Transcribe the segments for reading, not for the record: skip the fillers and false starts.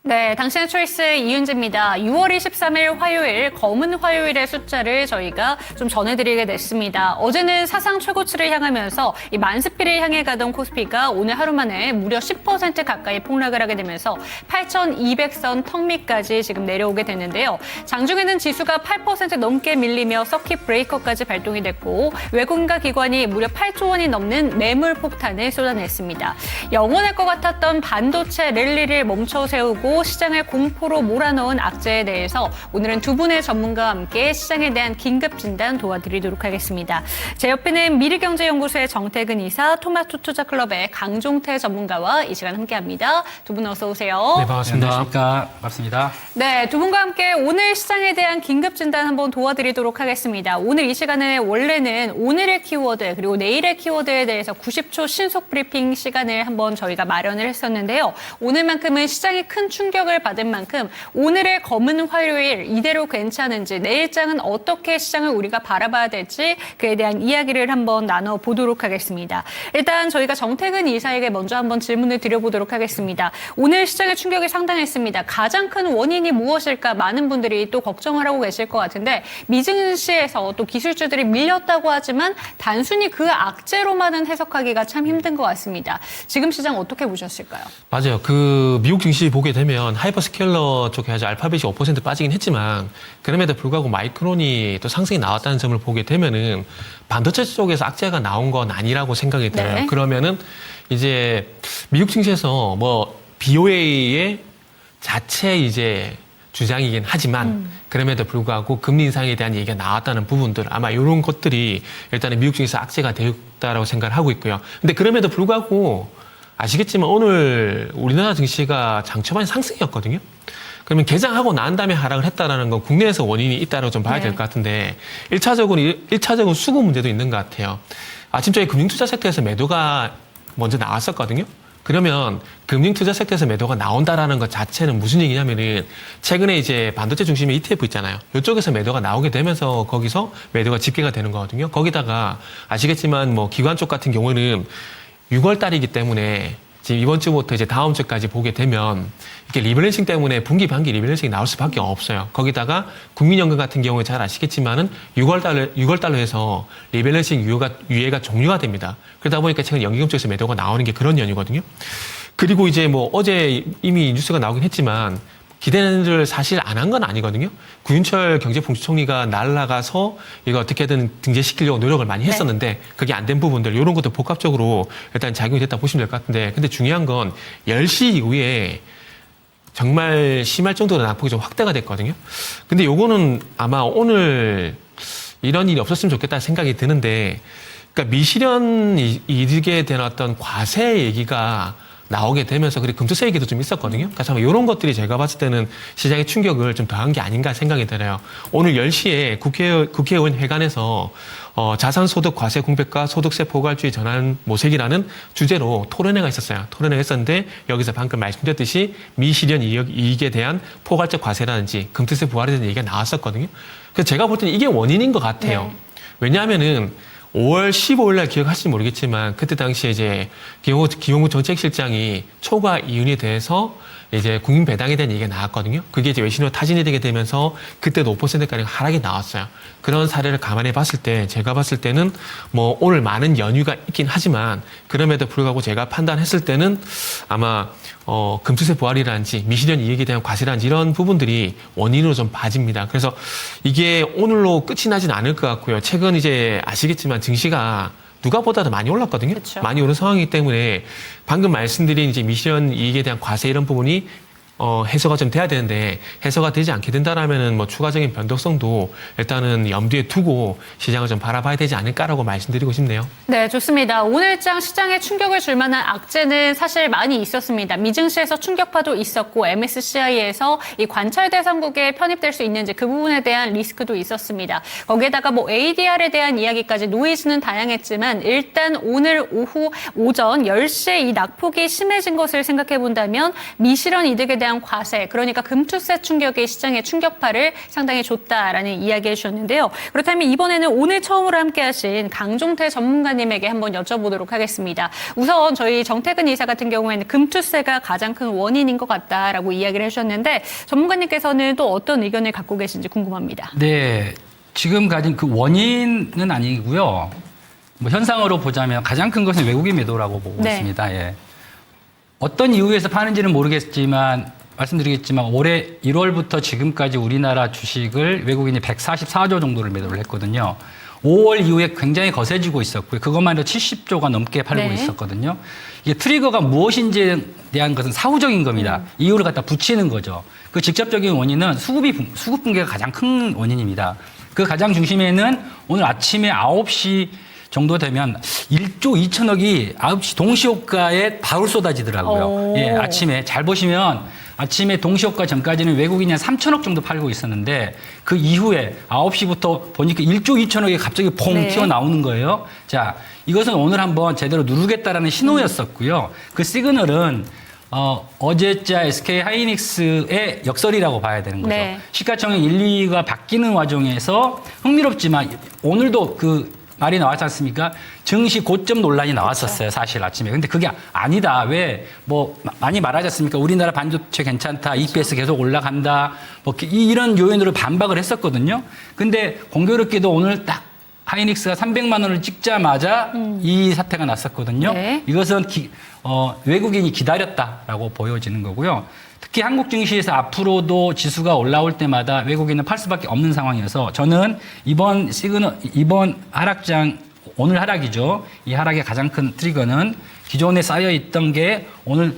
네, 당신의 초이스 이윤지입니다. 6월 23일 화요일 검은 화요일의 숫자를 저희가 좀 전해드리게 됐습니다. 어제는 사상 최고치를 향하면서 이 만스피를 향해 가던 코스피가 오늘 하루 만에 무려 10% 가까이 폭락을 하게 되면서 8,200선 턱 밑까지 지금 내려오게 됐는데요. 장중에는 지수가 8% 넘게 밀리며 서킷 브레이커까지 발동이 됐고 외국인과 기관이 무려 8조 원이 넘는 매물 폭탄을 쏟아냈습니다. 영원할 것 같았던 반도체 랠리를 멈춰 세우고 시장을 공포로 몰아넣은 악재에 대해서 오늘은 두 분의 전문가와 함께 시장에 대한 긴급 진단 도와드리도록 하겠습니다. 제 옆에는 미르경제연구소의 정태근 이사, 토마토 투자클럽의 강종태 전문가와 이 시간 함께합니다. 두 분 어서 오세요. 네, 반갑습니다. 안녕하십니까. 반갑습니다. 네, 두 분과 함께 오늘 시장에 대한 긴급 진단 한번 도와드리도록 하겠습니다. 오늘 이 시간에 원래는 오늘의 키워드 그리고 내일의 키워드에 대해서 90초 신속 브리핑 시간을 한번 저희가 마련을 했었는데요. 오늘만큼은 시장이 큰 충격을 받은 만큼 오늘의 검은 화요일 이대로 괜찮은지 내일장은 어떻게 시장을 우리가 바라봐야 될지 그에 대한 이야기를 한번 나눠보도록 하겠습니다. 일단 저희가 정태근 이사에게 먼저 한번 질문을 드려보도록 하겠습니다. 오늘 시장의 충격이 상당했습니다. 가장 큰 원인이 무엇일까 많은 분들이 또 걱정을 하고 계실 것 같은데 미증시에서 또 기술주들이 밀렸다고 하지만 단순히 그 악재로만은 해석하기가 참 힘든 것 같습니다. 지금 시장 어떻게 보셨을까요? 맞아요. 그 미국 증시 보게 되면 하이퍼스케일러 쪽에 아주 알파벳이 5% 빠지긴 했지만 그럼에도 불구하고 마이크론이 또 상승이 나왔다는 점을 보게 되면은 반도체 쪽에서 악재가 나온 건 아니라고 생각이 들어요. 네. 그러면은 이제 미국 증시에서 뭐 BOA의 자체 이제 주장이긴 하지만 그럼에도 불구하고 금리 인상에 대한 얘기가 나왔다는 부분들 아마 이런 것들이 일단은 미국 증시에서 악재가 되었다라고 생각을 하고 있고요. 근데 그럼에도 불구하고 아시겠지만 오늘 우리나라 증시가 장 초반에 상승이었거든요. 그러면 개장하고 난 다음에 하락을 했다라는 건 국내에서 원인이 있다고 좀 봐야 될 것 같은데 1차적으로 수급 문제도 있는 것 같아요. 아침 저희 금융투자 섹터에서 매도가 먼저 나왔었거든요. 그러면 금융투자 섹터에서 매도가 나온다라는 것 자체는 무슨 얘기냐면은 최근에 이제 반도체 중심의 ETF 있잖아요. 이쪽에서 매도가 나오게 되면서 거기서 매도가 집계가 되는 거거든요. 거기다가 아시겠지만 뭐 기관 쪽 같은 경우는 6월 달이기 때문에 지금 이번 주부터 이제 다음 주까지 보게 되면 이렇게 리밸런싱 때문에 분기 반기 리밸런싱이 나올 수밖에 없어요. 거기다가 국민연금 같은 경우에 잘 아시겠지만은 6월 달로 해서 리밸런싱 유예가 종료가 됩니다. 그러다 보니까 최근 연기금 쪽에서 매도가 나오는 게 그런 연유거든요. 그리고 이제 뭐 어제 이미 뉴스가 나오긴 했지만 기대를 사실 안 한 건 아니거든요. 구윤철 경제부총리가 날아가서 이거 어떻게든 등재시키려고 노력을 많이 했었는데 그게 안 된 부분들 이런 것도 복합적으로 일단 작용이 됐다 보시면 될 것 같은데 근데 중요한 건 10시 이후에 정말 심할 정도로 낙폭이 좀 확대가 됐거든요. 근데 요거는 아마 오늘 이런 일이 없었으면 좋겠다는 생각이 드는데 그러니까 미실현 이득에 대한 어떤 과세 얘기가 나오게 되면서 그리고 금투세 얘기도 좀 있었거든요. 그래서 이런 것들이 제가 봤을 때는 시장의 충격을 좀 더한 게 아닌가 생각이 들어요. 오늘 10시에 국회의원 회관에서 자산소득 과세 공백과 소득세 포괄주의 전환 모색이라는 주제로 토론회가 있었어요. 토론회가 있었는데 여기서 방금 말씀드렸듯이 미실현 이익에 대한 포괄적 과세라든지 금투세 부활에 대한 얘기가 나왔었거든요. 그래서 제가 볼 때는 이게 원인인 것 같아요. 네. 왜냐하면은 5월 15일 날 기억하실지 모르겠지만 그때 당시에 이제 기용호 정책실장이 초과 이윤에 대해서 이제 국민 배당에 대한 얘기가 나왔거든요. 그게 이제 외신으로 타진이 되게 되면서 그때도 5%가량 하락이 나왔어요. 그런 사례를 감안해 봤을 때 제가 봤을 때는 뭐 오늘 많은 연휴가 있긴 하지만 그럼에도 불구하고 제가 판단했을 때는 아마 금투세 부활이라든지 미실현 이익에 대한 과세라든지 이런 부분들이 원인으로 좀 빠집니다. 그래서 이게 오늘로 끝이 나진 않을 것 같고요. 최근 이제 아시겠지만 증시가 누가 보다도 많이 올랐거든요. 그쵸. 많이 오른 상황이기 때문에 방금 말씀드린 이제 미션 이익에 대한 과세 이런 부분이 해소가 좀 돼야 되는데 해소가 되지 않게 된다라면은 뭐 추가적인 변동성도 일단은 염두에 두고 시장을 좀 바라봐야 되지 않을까라고 말씀드리고 싶네요. 네, 좋습니다. 오늘장 시장에 충격을 줄 만한 악재는 사실 많이 있었습니다. 미증시에서 충격파도 있었고 MSCI에서 이 관찰 대상국에 편입될 수 있는지 그 부분에 대한 리스크도 있었습니다. 거기에다가 뭐 ADR에 대한 이야기까지 노이즈는 다양했지만 일단 오늘 오전 10시에 이 낙폭이 심해진 것을 생각해 본다면 미실현 이득에 대한 대한 과세, 그러니까 금투세 충격이 시장에 충격파를 상당히 줬다라는 이야기 해주셨는데요. 그렇다면 이번에는 오늘 처음으로 함께하신 강종태 전문가님에게 한번 여쭤보도록 하겠습니다. 우선 저희 정태근 이사 같은 경우에는 금투세가 가장 큰 원인인 것 같다라고 이야기를 해주셨는데 전문가님께서는 또 어떤 의견을 갖고 계신지 궁금합니다. 네, 지금 가진 그 원인은 아니고요. 뭐 현상으로 보자면 가장 큰 것은 외국인 매도라고 보고 네. 있습니다. 예. 어떤 이유에서 파는지는 모르겠지만 말씀드리겠지만 올해 1월부터 지금까지 우리나라 주식을 외국인이 144조 정도를 매도를 했거든요. 5월 이후에 굉장히 거세지고 있었고요. 그것만 해도 70조가 넘게 팔고 네. 있었거든요. 이게 트리거가 무엇인지에 대한 것은 사후적인 겁니다. 이유를 갖다 붙이는 거죠. 그 직접적인 원인은 수급 붕괴가 가장 큰 원인입니다. 그 가장 중심에는 오늘 아침에 9시 정도 되면 1조 2천억이 9시 동시효과에 바로 쏟아지더라고요. 오. 예, 아침에 잘 보시면 아침에 동시효과 전까지는 외국인이 한 3천억 정도 팔고 있었는데 그 이후에 9시부터 보니까 1조 2천억이 갑자기 퐁 네. 튀어나오는 거예요. 자, 이것은 오늘 한번 제대로 누르겠다라는 신호였었고요. 그 시그널은 어제자 SK 하이닉스의 역설이라고 봐야 되는 거죠. 네. 시가총액 1, 2위가 바뀌는 와중에서 흥미롭지만 오늘도 그 말이 나왔지 않습니까? 증시 고점 논란이 나왔었어요, 사실 아침에. 근데 그게 아니다. 왜, 뭐, 많이 말하지 않습니까? 우리나라 반도체 괜찮다, EPS 계속 올라간다, 뭐, 이런 요인으로 반박을 했었거든요. 근데 공교롭게도 오늘 딱 하이닉스가 300만 원을 찍자마자 이 사태가 났었거든요. 네. 이것은 외국인이 기다렸다라고 보여지는 거고요. 특히 한국 증시에서 앞으로도 지수가 올라올 때마다 외국인은 팔 수밖에 없는 상황이어서 저는 이번 하락장, 오늘 하락이죠. 이 하락의 가장 큰 트리거는 기존에 쌓여 있던 게 오늘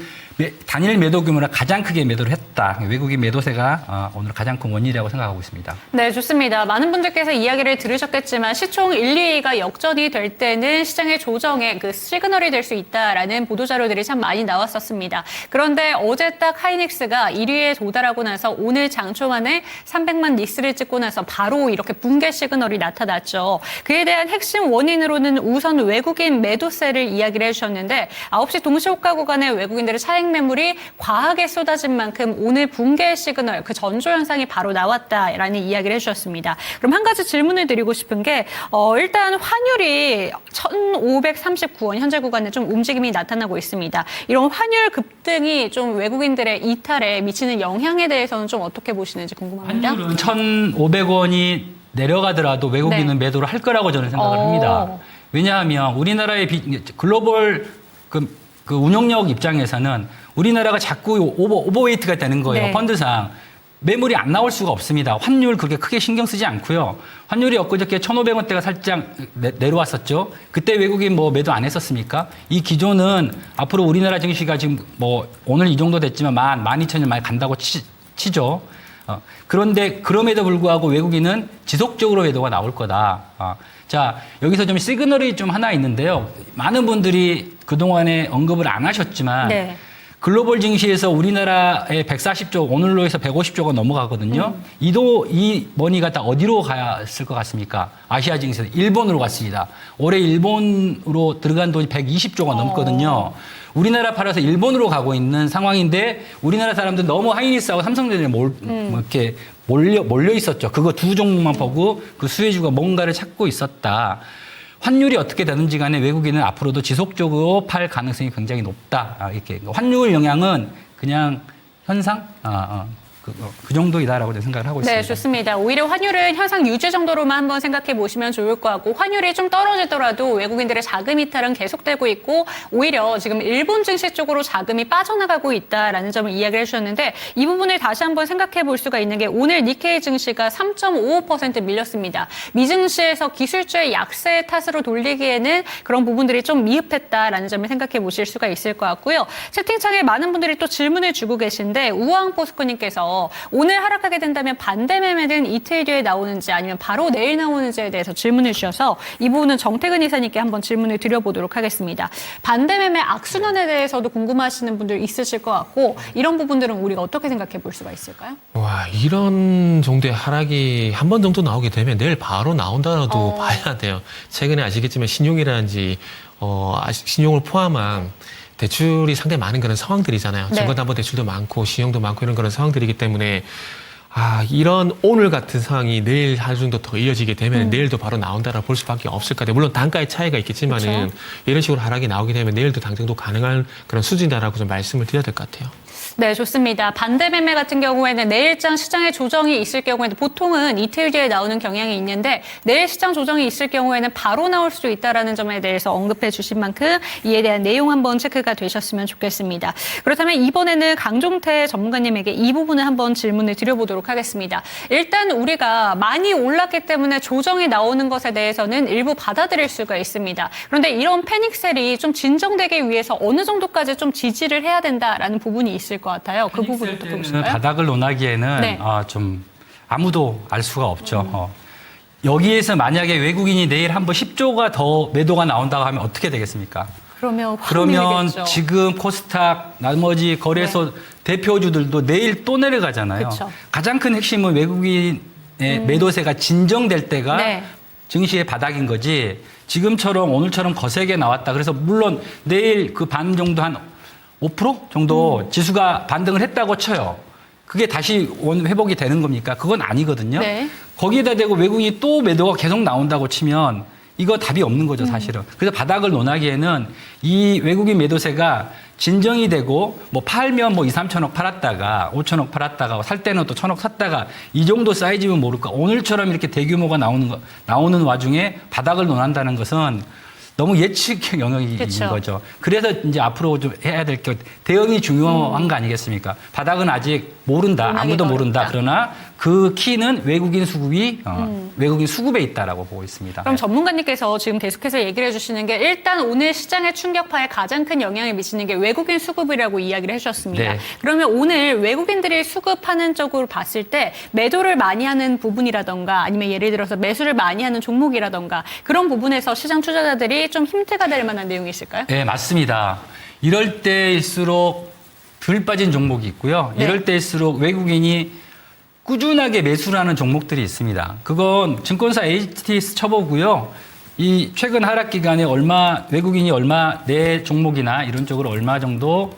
단일 매도 규모가 가장 크게 매도를 했다. 외국인 매도세가 오늘 가장 큰 원인이라고 생각하고 있습니다. 네, 좋습니다. 많은 분들께서 이야기를 들으셨겠지만 시총 1, 2위가 역전이 될 때는 시장의 조정에 그 시그널이 될 수 있다라는 보도자료들이 참 많이 나왔었습니다. 그런데 어제 딱 하이닉스가 1위에 도달하고 나서 오늘 장초 만에 300만 닉스를 찍고 나서 바로 이렇게 붕괴 시그널이 나타났죠. 그에 대한 핵심 원인으로는 우선 외국인 매도세를 이야기를 해주셨는데 9시 동시효과 구간에 외국인들의 차익 매물이 과하게 쏟아진 만큼 오늘 붕괴 시그널, 그 전조 현상이 바로 나왔다라는 이야기를 해주셨습니다. 그럼 한 가지 질문을 드리고 싶은 게 일단 환율이 1,539원 현재 구간에 좀 움직임이 나타나고 있습니다. 이런 환율 급등이 좀 외국인들의 이탈에 미치는 영향에 대해서는 좀 어떻게 보시는지 궁금합니다. 환율은 1,500원이 내려가더라도 외국인은 네. 매도를 할 거라고 저는 생각을 합니다. 왜냐하면 우리나라의 글로벌 그 운용력 입장에서는 우리나라가 자꾸 오버웨이트가 되는 거예요. 네. 펀드상. 매물이 안 나올 수가 없습니다. 환율 그렇게 크게 신경 쓰지 않고요. 환율이 엊그저께 1,500원대가 살짝 내려왔었죠. 그때 외국인 뭐 매도 안 했었습니까? 이 기조는 앞으로 우리나라 증시가 지금 뭐 오늘 이 정도 됐지만 12,000원 많이 간다고 치죠. 그런데 그럼에도 불구하고 외국인은 지속적으로 매도가 나올 거다. 자, 여기서 좀 시그널이 좀 하나 있는데요. 많은 분들이 그동안에 언급을 안 하셨지만 네. 글로벌 증시에서 우리나라의 140조, 오늘로 해서 150조가 넘어가거든요. 이 머니가 다 어디로 갔을 것 같습니까? 아시아 증시에서 일본으로 갔습니다. 올해 일본으로 들어간 돈이 120조가 넘거든요. 우리나라 팔아서 일본으로 가고 있는 상황인데 우리나라 사람들 너무 하이닉스하고 삼성전자에 이렇게 몰려 있었죠. 그거 두 종목만 보고 그 수혜주가 뭔가를 찾고 있었다. 환율이 어떻게 되는지 간에 외국인은 앞으로도 지속적으로 팔 가능성이 굉장히 높다. 이렇게 환율 영향은 그냥 현상? 그 정도이다라고 생각을 하고 있습니다. 네, 좋습니다. 오히려 환율은 현상 유지 정도로만 한번 생각해 보시면 좋을 것 같고 환율이 좀 떨어지더라도 외국인들의 자금 이탈은 계속되고 있고 오히려 지금 일본 증시 쪽으로 자금이 빠져나가고 있다라는 점을 이야기를 해주셨는데 이 부분을 다시 한번 생각해 볼 수가 있는 게 오늘 니케이 증시가 3.55% 밀렸습니다. 미증시에서 기술주의 약세 탓으로 돌리기에는 그런 부분들이 좀 미흡했다라는 점을 생각해 보실 수가 있을 것 같고요. 채팅창에 많은 분들이 또 질문을 주고 계신데 우왕포스코님께서 오늘 하락하게 된다면 반대 매매는 이틀 뒤에 나오는지 아니면 바로 내일 나오는지에 대해서 질문을 주셔서 이 부분은 정태근 이사님께 한번 질문을 드려보도록 하겠습니다. 반대 매매 악순환에 대해서도 궁금하시는 분들 있으실 것 같고 이런 부분들은 우리가 어떻게 생각해 볼 수가 있을까요? 와, 이런 정도의 하락이 한 번 정도 나오게 되면 내일 바로 나온다라도 봐야 돼요. 최근에 아시겠지만 신용이라든지 신용을 포함한 대출이 상당히 많은 그런 상황들이잖아요. 네. 증권담보대출도 많고 신용도 많고 이런 그런 상황들이기 때문에 이런 오늘 같은 상황이 내일 하루 정도 더 이어지게 되면 내일도 바로 나온다라고 볼 수밖에 없을 것 같아요. 물론 단가의 차이가 있겠지만은 그쵸? 이런 식으로 하락이 나오게 되면 내일도 당장도 가능한 그런 수준이다라고 좀 말씀을 드려야 될 것 같아요. 네, 좋습니다. 반대 매매 같은 경우에는 내일장 시장에 조정이 있을 경우에는 보통은 이틀 뒤에 나오는 경향이 있는데 내일 시장 조정이 있을 경우에는 바로 나올 수도 있다라는 점에 대해서 언급해 주신 만큼 이에 대한 내용 한번 체크가 되셨으면 좋겠습니다. 그렇다면 이번에는 강종태 전문가님에게 이 부분을 한번 질문을 드려보도록 하겠습니다. 일단 우리가 많이 올랐기 때문에 조정이 나오는 것에 대해서는 일부 받아들일 수가 있습니다. 그런데 이런 패닉셀이 좀 진정되기 위해서 어느 정도까지 좀 지지를 해야 된다라는 부분이 있을 것 같아요. 그 부분 어떻게 보실까요? 바닥을 논하기에는 네. 좀 아무도 알 수가 없죠. 여기에서 만약에 외국인이 내일 한번 10조가 더 매도가 나온다고 하면 어떻게 되겠습니까? 그러면 확 그러면 밀리겠죠. 지금 코스닥 나머지 거래소 대표주들도 내일 또 내려가잖아요. 그쵸. 가장 큰 핵심은 외국인의 매도세가 진정될 때가 네. 증시의 바닥인 거지. 지금처럼 오늘처럼 거세게 나왔다. 그래서 물론 내일 그 반 정도 한 5% 정도 지수가 반등을 했다고 쳐요. 그게 다시 회복이 되는 겁니까? 그건 아니거든요. 네. 거기에다 대고 외국인이 또 매도가 계속 나온다고 치면 이거 답이 없는 거죠, 사실은. 그래서 바닥을 논하기에는 이 외국인 매도세가 진정이 되고 뭐 팔면 뭐 2, 3천억 팔았다가 5천억 팔았다가 살 때는 또 1천억 샀다가 이 정도 사이즈면 모를까. 오늘처럼 이렇게 대규모가 나오는 와중에 바닥을 논한다는 것은 너무 예측 영역인 그쵸. 거죠. 그래서 이제 앞으로 좀 해야 될 게 대응이 중요한 거 아니겠습니까? 바닥은 아직 모른다. 아무도 모른다. 어렵다. 그러나 그 키는 외국인 수급이 외국인 수급에 있다라고 보고 있습니다. 그럼 전문가님께서 지금 계속해서 얘기를 해주시는 게 일단 오늘 시장의 충격파에 가장 큰 영향을 미치는 게 외국인 수급이라고 이야기를 해주셨습니다. 네. 그러면 오늘 외국인들이 수급하는 쪽으로 봤을 때 매도를 많이 하는 부분이라던가 아니면 예를 들어서 매수를 많이 하는 종목이라던가 그런 부분에서 시장 투자자들이 좀 힘대가 될 만한 내용이 있을까요? 네, 맞습니다. 이럴 때일수록 덜 빠진 종목이 있고요. 네. 이럴 때일수록 외국인이 꾸준하게 매수를 하는 종목들이 있습니다. 그건 증권사 HTS 쳐보고요. 이 최근 하락 기간에 외국인이 내 종목이나 이런 쪽으로 얼마 정도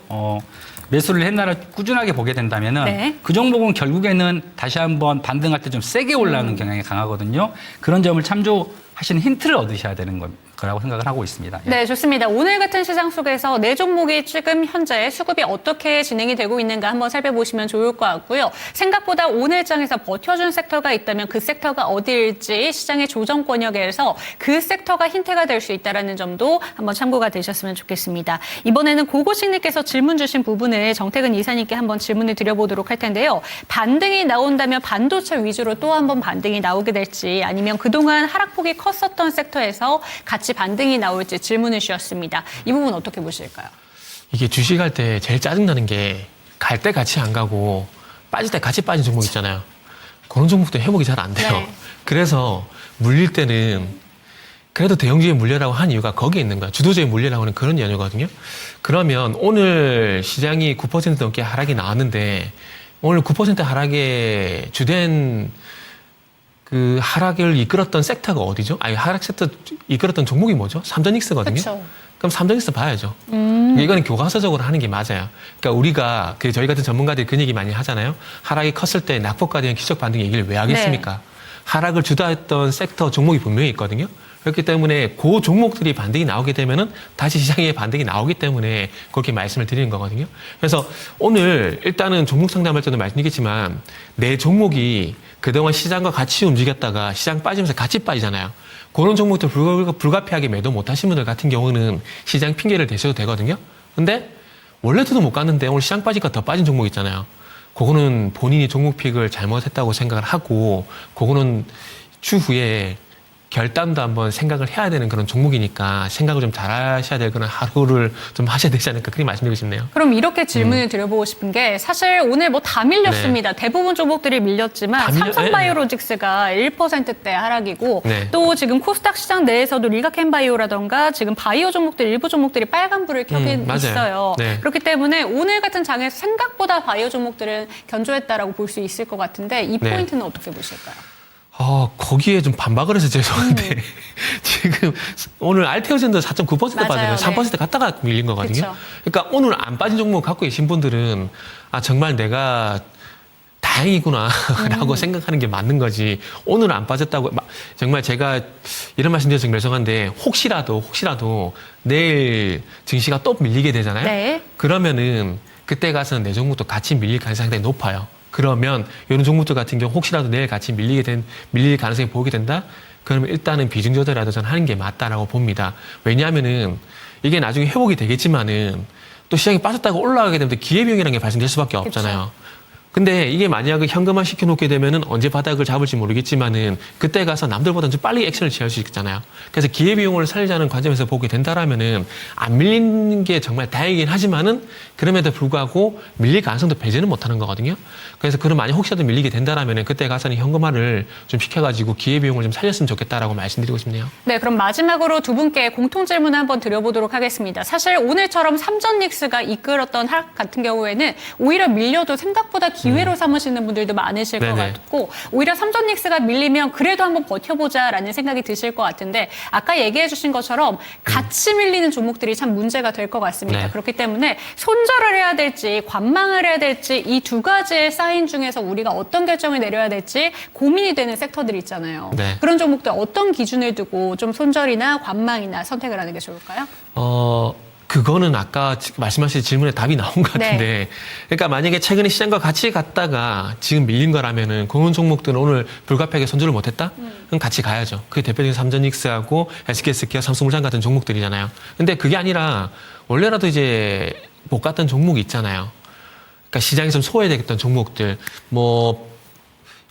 매수를 했나를 꾸준하게 보게 된다면은 네. 그 종목은 결국에는 다시 한번 반등할 때 좀 세게 올라오는 경향이 강하거든요. 그런 점을 참조하시는 힌트를 얻으셔야 되는 거라고 생각을 하고 있습니다. 예. 네, 좋습니다. 오늘 같은 시장 속에서 네 종목이 지금 현재 수급이 어떻게 진행이 되고 있는가 한번 살펴보시면 좋을 것 같고요. 생각보다 오늘 장에서 버텨준 섹터가 있다면 그 섹터가 어디일지 시장의 조정 권역에서 그 섹터가 힌트가 될 수 있다는 점도 한번 참고가 되셨으면 좋겠습니다. 이번에는 고고식님께서 질문 주신 부분을 정태근 이사님께 한번 질문을 드려보도록 할 텐데요. 반등이 나온다면 반도체 위주로 또 한번 반등이 나오게 될지 아니면 그동안 하락폭이 컸었던 섹터에서 같이 반등이 나올지 질문을 주셨습니다. 이 부분 어떻게 보실까요? 이게 주식할 때 제일 짜증나는 게 갈 때 같이 안 가고 빠질 때 같이 빠진 종목 있잖아요. 그런 종목도 회복이 잘 안 돼요. 네. 그래서 물릴 때는 그래도 대형주에 물려라고 한 이유가 거기에 있는 거야. 주도주에 물려라고 하는 그런 연유거든요. 그러면 오늘 시장이 9% 넘게 하락이 나왔는데 오늘 9% 하락의 주된 그 하락을 이끌었던 섹터가 어디죠? 하락 섹터 이끌었던 종목이 뭐죠? 삼전익스거든요. 그쵸. 그럼 삼전익스 봐야죠. 이거는 교과서적으로 하는 게 맞아요. 그러니까 우리가 저희 같은 전문가들이 그 얘기 많이 하잖아요. 하락이 컸을 때 낙폭과 대한 기적 반등 얘기를 왜 하겠습니까? 네. 하락을 주도했던 섹터 종목이 분명히 있거든요. 그렇기 때문에 그 종목들이 반등이 나오게 되면은 다시 시장에 반등이 나오기 때문에 그렇게 말씀을 드리는 거거든요. 그래서 오늘 일단은 종목 상담할 때도 말씀드리겠지만 내 종목이 그동안 시장과 같이 움직였다가 시장 빠지면서 같이 빠지잖아요. 그런 종목들 불가피하게 매도 못 하신 분들 같은 경우는 시장 핑계를 대셔도 되거든요. 근데 원래도 못 갔는데 오늘 시장 빠지니까 더 빠진 종목 있잖아요. 그거는 본인이 종목 픽을 잘못했다고 생각을 하고 그거는 추후에 결단도 한번 생각을 해야 되는 그런 종목이니까 생각을 좀 잘 하셔야 될 그런 하루를 좀 하셔야 되지 않을까 그렇게 말씀드리고 싶네요. 그럼 이렇게 질문을 드려보고 싶은 게 사실 오늘 뭐 다 밀렸습니다. 대부분 종목들이 밀렸지만 삼성바이오로직스가 1%대 하락이고 네. 또 지금 코스닥 시장 내에서도 리가캔바이오라던가 지금 바이오 종목들 일부 종목들이 빨간불을 켜긴 맞아요. 있어요. 네. 그렇기 때문에 오늘 같은 장에서 생각보다 바이오 종목들은 견조했다라고 볼 수 있을 것 같은데 이 네. 포인트는 어떻게 보실까요? 거기에 좀 반박을 해서 죄송한데 지금 오늘 알테오젠도 4.9% 맞아요. 빠지면 3% 네. 갔다가 밀린 거거든요. 그쵸. 그러니까 오늘 안 빠진 종목 갖고 계신 분들은 정말 내가 다행이구나라고 생각하는 게 맞는 거지. 오늘 안 빠졌다고 정말 제가 이런 말씀드려서 좀 죄송한데 혹시라도 내일 증시가 또 밀리게 되잖아요. 네. 그러면은 그때 가서는 내 종목도 같이 밀릴 가능성이 상당히 높아요. 그러면 이런 종목들 같은 경우 혹시라도 내일 같이 밀릴 가능성이 보이게 된다? 그러면 일단은 비중 조절이라도 저는 하는 게 맞다라고 봅니다. 왜냐하면은 이게 나중에 회복이 되겠지만은 또 시장이 빠졌다가 올라가게 되면 기회비용이라는 게 발생될 수밖에 없잖아요. 근데 이게 만약에 현금화 시켜놓게 되면은 언제 바닥을 잡을지 모르겠지만은 그때 가서 남들보다 좀 빨리 액션을 취할 수 있잖아요. 그래서 기회비용을 살리자는 관점에서 보게 된다라면은 안 밀리는 게 정말 다행이긴 하지만은 그럼에도 불구하고 밀릴 가능성도 배제는 못하는 거거든요. 그래서 그럼 만약 혹시라도 밀리게 된다라면은 그때 가서는 현금화를 좀 시켜가지고 기회비용을 좀 살렸으면 좋겠다라고 말씀드리고 싶네요. 네, 그럼 마지막으로 두 분께 공통 질문 한번 드려보도록 하겠습니다. 사실 오늘처럼 삼전닉스가 이끌었던 하락 같은 경우에는 오히려 밀려도 생각보다 기회로 삼으시는 분들도 많으실 것 네네. 같고 오히려 삼전닉스가 밀리면 그래도 한번 버텨보자라는 생각이 드실 것 같은데 아까 얘기해 주신 것처럼 같이 밀리는 종목들이 참 문제가 될 것 같습니다. 네. 그렇기 때문에 손절을 해야 될지 관망을 해야 될지 이 두 가지의 사인 중에서 우리가 어떤 결정을 내려야 될지 고민이 되는 섹터들이 있잖아요. 네. 그런 종목들 어떤 기준을 두고 좀 손절이나 관망이나 선택을 하는 게 좋을까요? 그거는 아까 말씀하신 질문에 답이 나온 것 같은데, 네. 그러니까 만약에 최근에 시장과 같이 갔다가 지금 밀린 거라면은 그런 종목들은 오늘 불가피하게 손절을 못했다? 그럼 같이 가야죠. 그게 대표적인 삼전닉스하고 SK스키와 삼성물산 같은 종목들이잖아요. 근데 그게 아니라 원래라도 이제 못 갔던 종목이 있잖아요. 그러니까 시장이 좀 소외되겠던 종목들,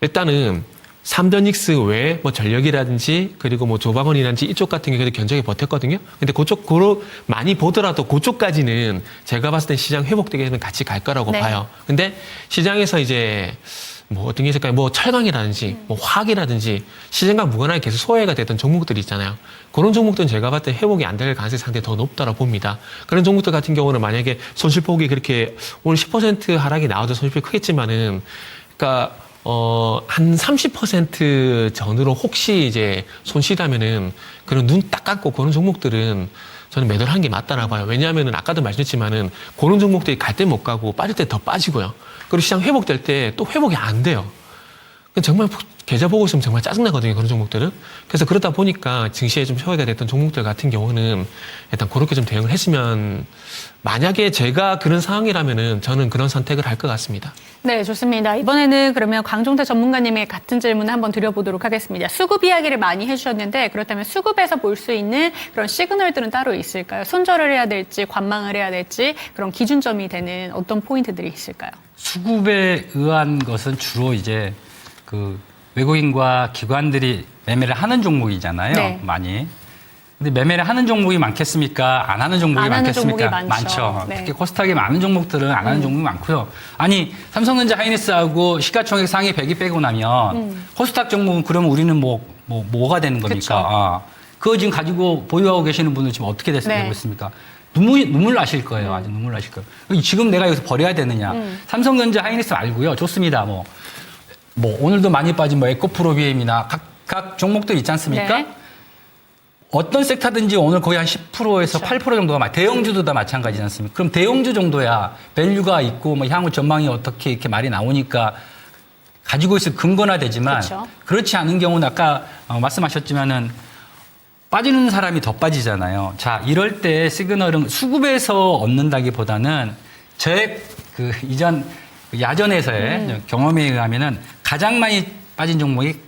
일단은 삼전닉스 외에 전력이라든지 그리고 조박원이라든지 이쪽 같은 경우에도 견적이 버텼거든요. 근데 그쪽 많이 보더라도 그쪽까지는 제가 봤을 때 시장 회복되게 되면 같이 갈 거라고 네. 봐요. 근데 시장에서 이제 어떤 게 있을까요? 철강이라든지 화학이라든지 시장과 무관하게 계속 소외가 됐던 종목들이 있잖아요. 그런 종목들은 제가 봤을 때 회복이 안 될 가능성이 상당히 더 높다고 봅니다. 그런 종목들 같은 경우는 만약에 손실폭이 그렇게 오늘 10% 하락이 나와도 손실폭이 크겠지만은 그러니까 한 30% 전으로 혹시 이제 손실하면은 그런 눈 딱 감고 그런 종목들은 저는 매도를 하는 게 맞다라고 봐요. 왜냐하면은 아까도 말씀드렸지만은 그런 종목들이 갈 때 못 가고 빠질 때 더 빠지고요. 그리고 시장 회복될 때 또 회복이 안 돼요. 정말 계좌 보고 있으면 정말 짜증나거든요. 그런 종목들은. 그래서 그러다 보니까 증시에 좀 소외가 됐던 종목들 같은 경우는 일단 그렇게 좀 대응을 했으면 만약에 제가 그런 상황이라면은 저는 그런 선택을 할 것 같습니다. 네, 좋습니다. 이번에는 그러면 강종태 전문가님의 같은 질문 한번 드려보도록 하겠습니다. 수급 이야기를 많이 해주셨는데 그렇다면 수급에서 볼 수 있는 그런 시그널들은 따로 있을까요? 손절을 해야 될지 관망을 해야 될지 그런 기준점이 되는 어떤 포인트들이 있을까요? 수급에 의한 것은 주로 이제 그 외국인과 기관들이 매매를 하는 종목이잖아요. 네. 많이. 근데 매매를 하는 종목이 많겠습니까? 안 하는 종목이 안 하는 많겠습니까? 종목이 많죠. 네. 특히 코스닥에 많은 종목들은 안 하는 종목이 많고요. 아니, 삼성전자 하이닉스하고 시가총액 상위 100이 빼고 나면 코스닥 종목은 그러면 우리는 뭐가 되는 겁니까? 그쵸. 그거 지금 가지고 보유하고 계시는 분들 지금 어떻게 되고 네. 있습니까? 눈물 나실 거예요. 아주 눈물 나실 거예요. 지금 내가 여기서 버려야 되느냐. 삼성전자 하이닉스 말고요. 좋습니다. 오늘도 많이 빠진 에코프로비엠이나 각 종목들 있지 않습니까? 네. 어떤 섹터든지 오늘 거의 한 10%에서 8% 정도가 대형주도 다 마찬가지지 않습니까? 그럼 대형주 정도야 밸류가 있고 향후 전망이 어떻게 이렇게 말이 나오니까 가지고 있을 근거나 되지만 그렇죠. 그렇지 않은 경우는 아까 말씀하셨지만은 빠지는 사람이 더 빠지잖아요. 자, 이럴 때 시그널은 수급에서 얻는다기보다는 저의 이전 야전에서의 경험에 의하면은 가장 많이 빠진 종목이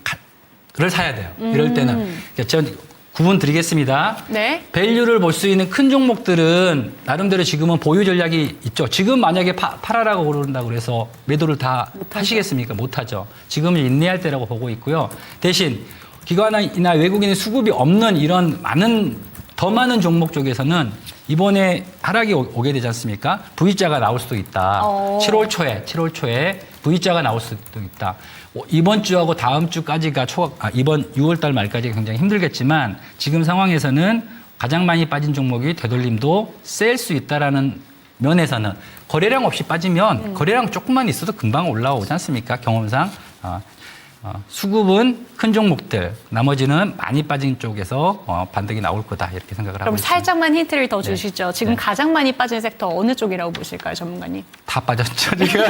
를 사야 돼요. 이럴 때는 제가 구분 드리겠습니다. 네. 밸류를 볼 수 있는 큰 종목들은 나름대로 지금은 보유 전략이 있죠. 지금 만약에 팔아라고 그런다고 그래서 매도를 다 하시겠습니까? 못하죠. 지금은 인내할 때라고 보고 있고요. 대신 기관이나 외국인의 수급이 없는 이런 더 많은 종목 쪽에서는 이번에 하락이 오게 되지 않습니까? V자가 나올 수도 있다. 7월 초에 V자가 나올 수도 있다. 이번 주하고 다음 주까지가 이번 6월 달 말까지 굉장히 힘들겠지만 지금 상황에서는 가장 많이 빠진 종목이 되돌림도 셀 수 있다라는 면에서는 거래량 없이 빠지면 거래량 조금만 있어도 금방 올라오지 않습니까? 경험상. 수급은 큰 종목들, 나머지는 많이 빠진 쪽에서 반등이 나올 거다 이렇게 생각을 하고 그럼 있습니다. 살짝만 힌트를 더 주시죠. 지금 네. 가장 많이 빠진 섹터 어느 쪽이라고 보실까요, 전문가님? 다 빠졌죠 지금.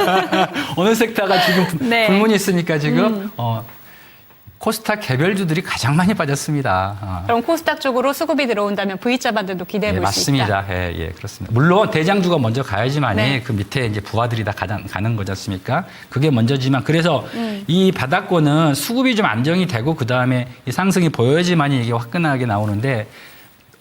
어느 섹터가 지금 네. 불문이 있으니까 지금 코스닥 개별주들이 가장 많이 빠졌습니다. 그럼 코스닥 쪽으로 수급이 들어온다면 V자 반등도 기대해 볼 수 있다. 맞습니다. 예, 그렇습니다. 물론 대장주가 먼저 가야지만이 네. 그 밑에 이제 부하들이 다 가는 거지 않습니까? 그게 먼저지만 그래서 이 바닥권은 수급이 좀 안정이 되고 그 다음에 이 상승이 보여야지만이 이게 화끈하게 나오는데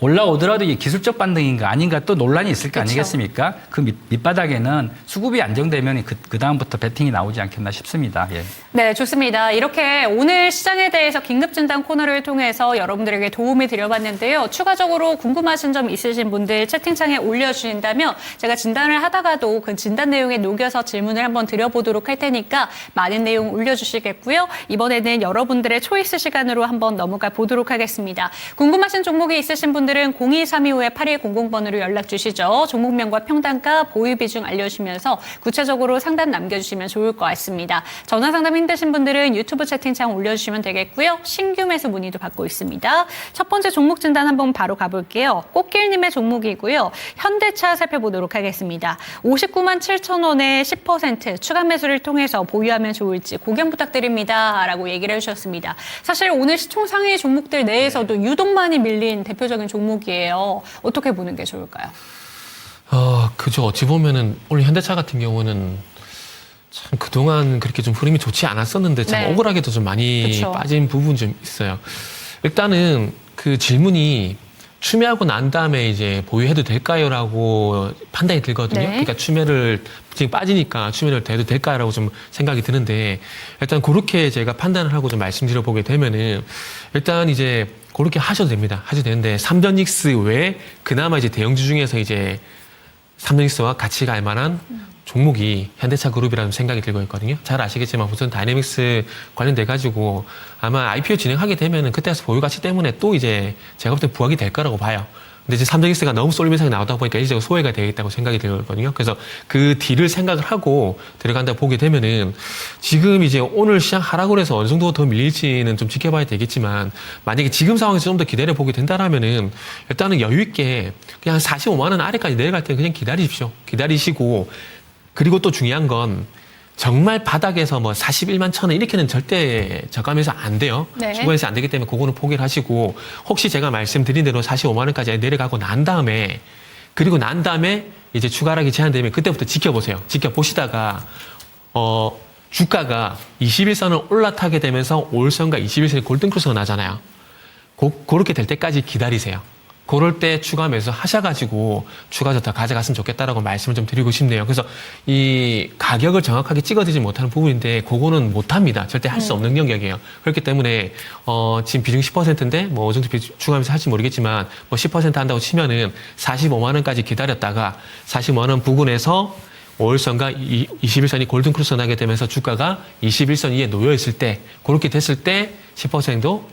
올라오더라도 이 기술적 반등인가 아닌가 또 논란이 있을 거 그쵸. 아니겠습니까? 그 밑바닥에는 수급이 안정되면 그 다음부터 배팅이 나오지 않겠나 싶습니다. 예. 네, 좋습니다. 이렇게 오늘 시장에 대해서 긴급 진단 코너를 통해서 여러분들에게 도움을 드려봤는데요. 추가적으로 궁금하신 점 있으신 분들 채팅창에 올려주신다면 제가 진단을 하다가도 그 진단 내용에 녹여서 질문을 한번 드려보도록 할 테니까 많은 내용 올려주시겠고요. 이번에는 여러분들의 초이스 시간으로 한번 넘어가 보도록 하겠습니다. 궁금하신 종목이 있으신 분들은 0232-8100번으로 연락 주시죠. 종목명과 평단가, 보유 비중 알려주시면서 구체적으로 상담 남겨주시면 좋을 것 같습니다. 전화 상담 힘드신 분들은 유튜브 채팅창 올려주시면 되겠고요. 신규 매수 문의도 받고 있습니다. 첫 번째 종목 진단 한번 바로 가볼게요. 꽃길님의 종목이고요. 현대차 살펴보도록 하겠습니다. 59만 7천 원에 10% 추가 매수를 통해서 보유하면 좋을지 고견 부탁드립니다. 라고 얘기를 해주셨습니다. 사실 오늘 시총 상위 종목들 내에서도 유독 많이 밀린 대표적인 종목이에요. 어떻게 보는 게 좋을까요? 그죠. 어찌 보면은 오늘 현대차 같은 경우는 참 그동안 그렇게 좀 흐름이 좋지 않았었는데 참 네. 억울하게도 좀 많이 그쵸. 빠진 부분이 좀 있어요. 일단은 그 질문이 추매하고 난 다음에 이제 보유해도 될까요?라고 판단이 들거든요. 네. 그러니까 추매를 지금 빠지니까 추매를 해도 될까라고 좀 생각이 드는데 일단 그렇게 제가 판단을 하고 좀 말씀드려 보게 되면은 일단 이제 그렇게 하셔도 됩니다. 하셔도 되는데 삼전익스 외에 그나마 이제 대형주 중에서 이제 삼전익스와 같이 갈 만한 종목이 현대차 그룹이라는 생각이 들고 있거든요. 잘 아시겠지만 우선 다이내믹스 관련돼 가지고 아마 IPO 진행하게 되면은 그때 가서 보유 가치 때문에 또 이제 제가 볼 때 부각이 될 거라고 봐요. 근데 이제 삼성익스가 너무 쏠림상이 나오다 보니까 일시적으로 소외가 되겠다고 생각이 들거든요. 그래서 그 딜을 생각을 하고 들어간다 보게 되면은 지금 이제 오늘 시장 하락을 해서 어느 정도 더 밀릴지는 좀 지켜봐야 되겠지만 만약에 지금 상황에서 좀 더 기다려 보게 된다라면은 일단은 여유 있게 그냥 한 45만 원 아래까지 내려갈 때는 그냥 기다리십시오. 기다리시고 그리고 또 중요한 건 정말 바닥에서 뭐 41만 천 원 이렇게는 절대 저감해서 안 돼요. 네. 주거에서 안 되기 때문에 그거는 포기를 하시고 혹시 제가 말씀드린 대로 45만 원까지 내려가고 난 다음에 그리고 난 다음에 이제 추가 하락이 제한되면 그때부터 지켜보세요. 지켜보시다가 주가가 21선을 올라타게 되면서 5일선과 21선의 골든크로스가 나잖아요. 그렇게 될 때까지 기다리세요. 그럴 때 추가 매수 하셔가지고 추가적으로 더 가져갔으면 좋겠다라고 말씀을 좀 드리고 싶네요. 그래서 이 가격을 정확하게 찍어드리지 못하는 부분인데 그거는 못합니다. 절대 할 수 없는 영역이에요. 그렇기 때문에 지금 비중 10%인데 뭐 어느 정도 추가 매수 할지 모르겠지만 뭐 10% 한다고 치면은 45만 원까지 기다렸다가 45만 원 부근에서 5일선과 21선이 골든크로스 나게 되면서 주가가 21선 위에 놓여 있을 때 그렇게 됐을 때 10% 정도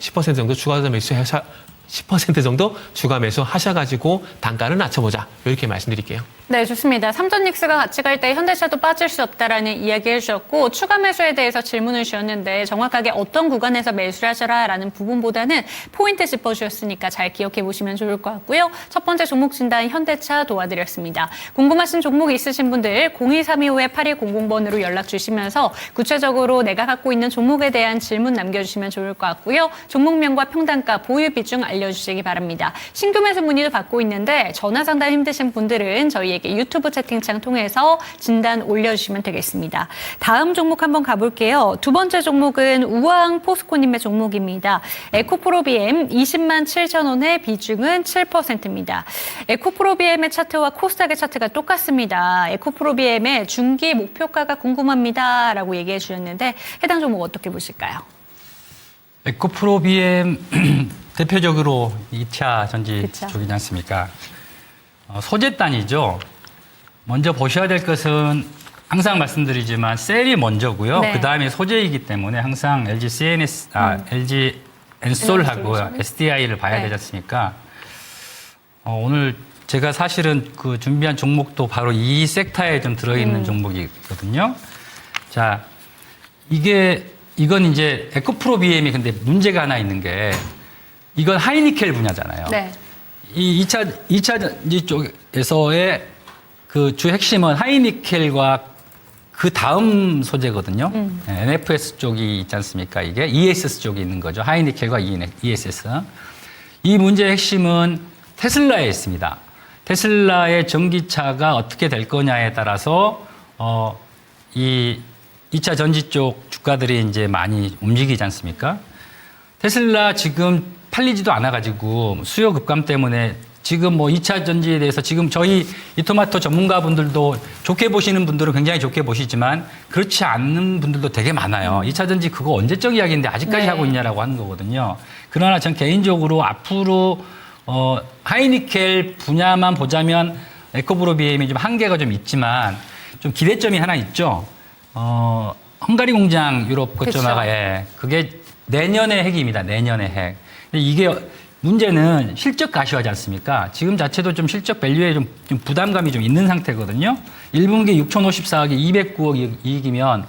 추가 매수해서 10% 정도 추가 매수 하셔가지고 단가를 낮춰보자. 이렇게 말씀드릴게요. 네, 좋습니다. 삼전닉스가 같이 갈 때 현대차도 빠질 수 없다라는 이야기 해주셨고 추가 매수에 대해서 질문을 주셨는데 정확하게 어떤 구간에서 매수를 하셔라라는 부분보다는 포인트 짚어주셨으니까 잘 기억해 보시면 좋을 것 같고요. 첫 번째 종목 진단 현대차 도와드렸습니다. 궁금하신 종목이 있으신 분들 0232-8100번으로 연락 주시면서 구체적으로 내가 갖고 있는 종목에 대한 질문 남겨주시면 좋을 것 같고요. 종목명과 평단가, 보유 비중 알려주시기 바랍니다. 신규 매수 문의도 받고 있는데 전화 상담 힘드신 분들은 저희에게 유튜브 채팅창 통해서 진단 올려주시면 되겠습니다. 다음 종목 한번 가볼게요. 두 번째 종목은 우왕 포스코님의 종목입니다. 에코프로비엠 20만 7천 원의 비중은 7%입니다. 에코프로비엠의 차트와 코스닥의 차트가 똑같습니다. 에코프로비엠의 중기 목표가가 궁금합니다. 라고 얘기해 주셨는데 해당 종목 어떻게 보실까요? 에코프로비엠 대표적으로 2차 전지 그쵸. 쪽이지 않습니까? 소재단이죠. 먼저 보셔야 될 것은 항상 말씀드리지만 셀이 먼저고요. 네. 그 다음에 소재이기 때문에 항상 LG CNS, LG 엔솔하고 SDI를 봐야 네. 되지 않습니까? 오늘 제가 사실은 그 준비한 종목도 바로 이 섹터에 좀 들어있는 종목이거든요. 자, 이게 이건 이제 에코프로 BM이 근데 문제가 하나 있는 게 이건 하이니켈 분야잖아요. 네. 이 2차 전지 쪽에서의 그 주 핵심은 하이니켈과 그 다음 소재거든요. NFS 쪽이 있지 않습니까? 이게 ESS 쪽이 있는 거죠. 하이니켈과 ESS. 이 문제의 핵심은 테슬라에 있습니다. 테슬라의 전기차가 어떻게 될 거냐에 따라서 이 2차 전지 쪽 주가들이 이제 많이 움직이지 않습니까? 테슬라 지금 팔리지도 않아가지고 수요 급감 때문에 지금 뭐 2차 전지에 대해서 지금 저희 이토마토 전문가분들도 좋게 보시는 분들은 굉장히 좋게 보시지만 그렇지 않는 분들도 되게 많아요. 2차 전지 그거 언제적 이야기인데 아직까지 네. 하고 있냐라고 하는 거거든요. 그러나 전 개인적으로 앞으로 하이니켈 분야만 보자면 에코프로 BM이 좀 한계가 좀 있지만 좀 기대점이 하나 있죠. 헝가리 공장 유럽 거점화가 그쵸. 그게 내년의 핵입니다. 내년의 핵. 이게 문제는 실적 가시화지 않습니까? 지금 자체도 좀 실적 밸류에 좀 부담감이 좀 있는 상태거든요. 1분기 6,054억이 209억 이익이면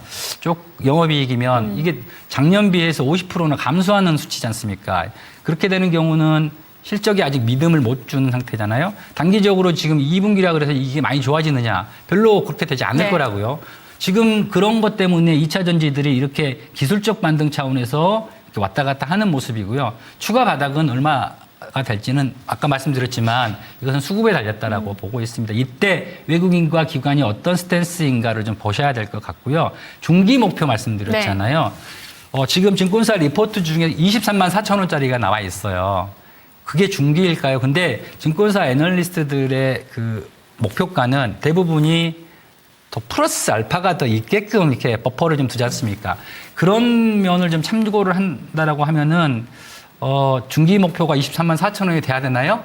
영업이익이면 이게 작년 비해서 50%나 감소하는 수치지 않습니까? 그렇게 되는 경우는 실적이 아직 믿음을 못 주는 상태잖아요. 단기적으로 지금 2분기라 그래서 이게 많이 좋아지느냐? 별로 그렇게 되지 않을 네. 거라고요. 지금 그런 것 때문에 2차 전지들이 이렇게 기술적 반등 차원에서 이렇게 왔다 갔다 하는 모습이고요. 추가 바닥은 얼마가 될지는 아까 말씀드렸지만 이것은 수급에 달렸다라고 보고 있습니다. 이때 외국인과 기관이 어떤 스탠스인가를 좀 보셔야 될 것 같고요. 중기 목표 말씀드렸잖아요. 지금 증권사 리포트 중에 23만 4천 원짜리가 나와 있어요. 그게 중기일까요? 근데 증권사 애널리스트들의 그 목표가는 대부분이 더 플러스 알파가 더 있게끔 이렇게 버퍼를 좀 두지 않습니까? 그런 면을 좀 참고를 한다라고 하면은, 중기 목표가 23만 4천 원이 돼야 되나요?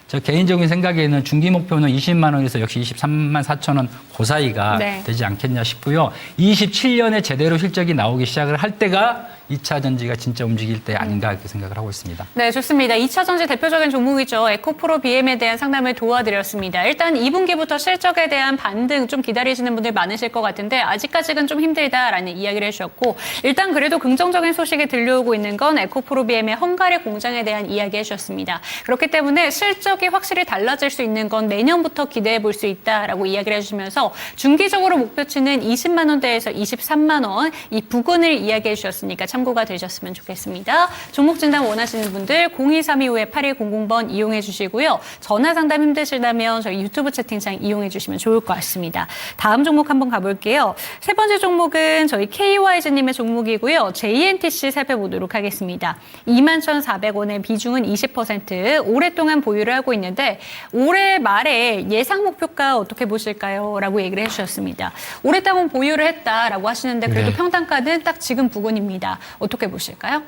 저 개인적인 생각에는 중기 목표는 20만 원에서 역시 23만 4천 원 그 사이가 네. 되지 않겠냐 싶고요. 27년에 제대로 실적이 나오기 시작을 할 때가 2차 전지가 진짜 움직일 때 아닌가 이렇게 생각을 하고 있습니다. 네, 좋습니다. 2차 전지 대표적인 종목이죠. 에코프로 BM에 대한 상담을 도와드렸습니다. 일단 2분기부터 실적에 대한 반등 좀 기다리시는 분들 많으실 것 같은데 아직까지는 좀 힘들다라는 이야기를 해주셨고 일단 그래도 긍정적인 소식이 들려오고 있는 건 에코프로 BM의 헝가리 공장에 대한 이야기 해주셨습니다. 그렇기 때문에 실적이 확실히 달라질 수 있는 건 내년부터 기대해 볼 수 있다라고 이야기를 해주시면서 중기적으로 목표치는 20만 원대에서 23만 원 이 부근을 이야기해 주셨으니까 참고가 되셨으면 좋겠습니다. 종목 진단 원하시는 분들 02325-8100번 이용해 주시고요. 전화 상담 힘드시다면 저희 유튜브 채팅창 이용해 주시면 좋을 것 같습니다. 다음 종목 한번 가볼게요. 세 번째 종목은 저희 KYG님의 종목이고요. JNTC 살펴보도록 하겠습니다. 21,400원의 비중은 20% 오랫동안 보유를 하고 있는데 올해 말에 예상 목표가 어떻게 보실까요? 라고 얘기를 해주셨습니다. 오랫동안 보유를 했다라고 하시는데 그래도 네. 평단가는 딱 지금 부근입니다. 어떻게 보실까요?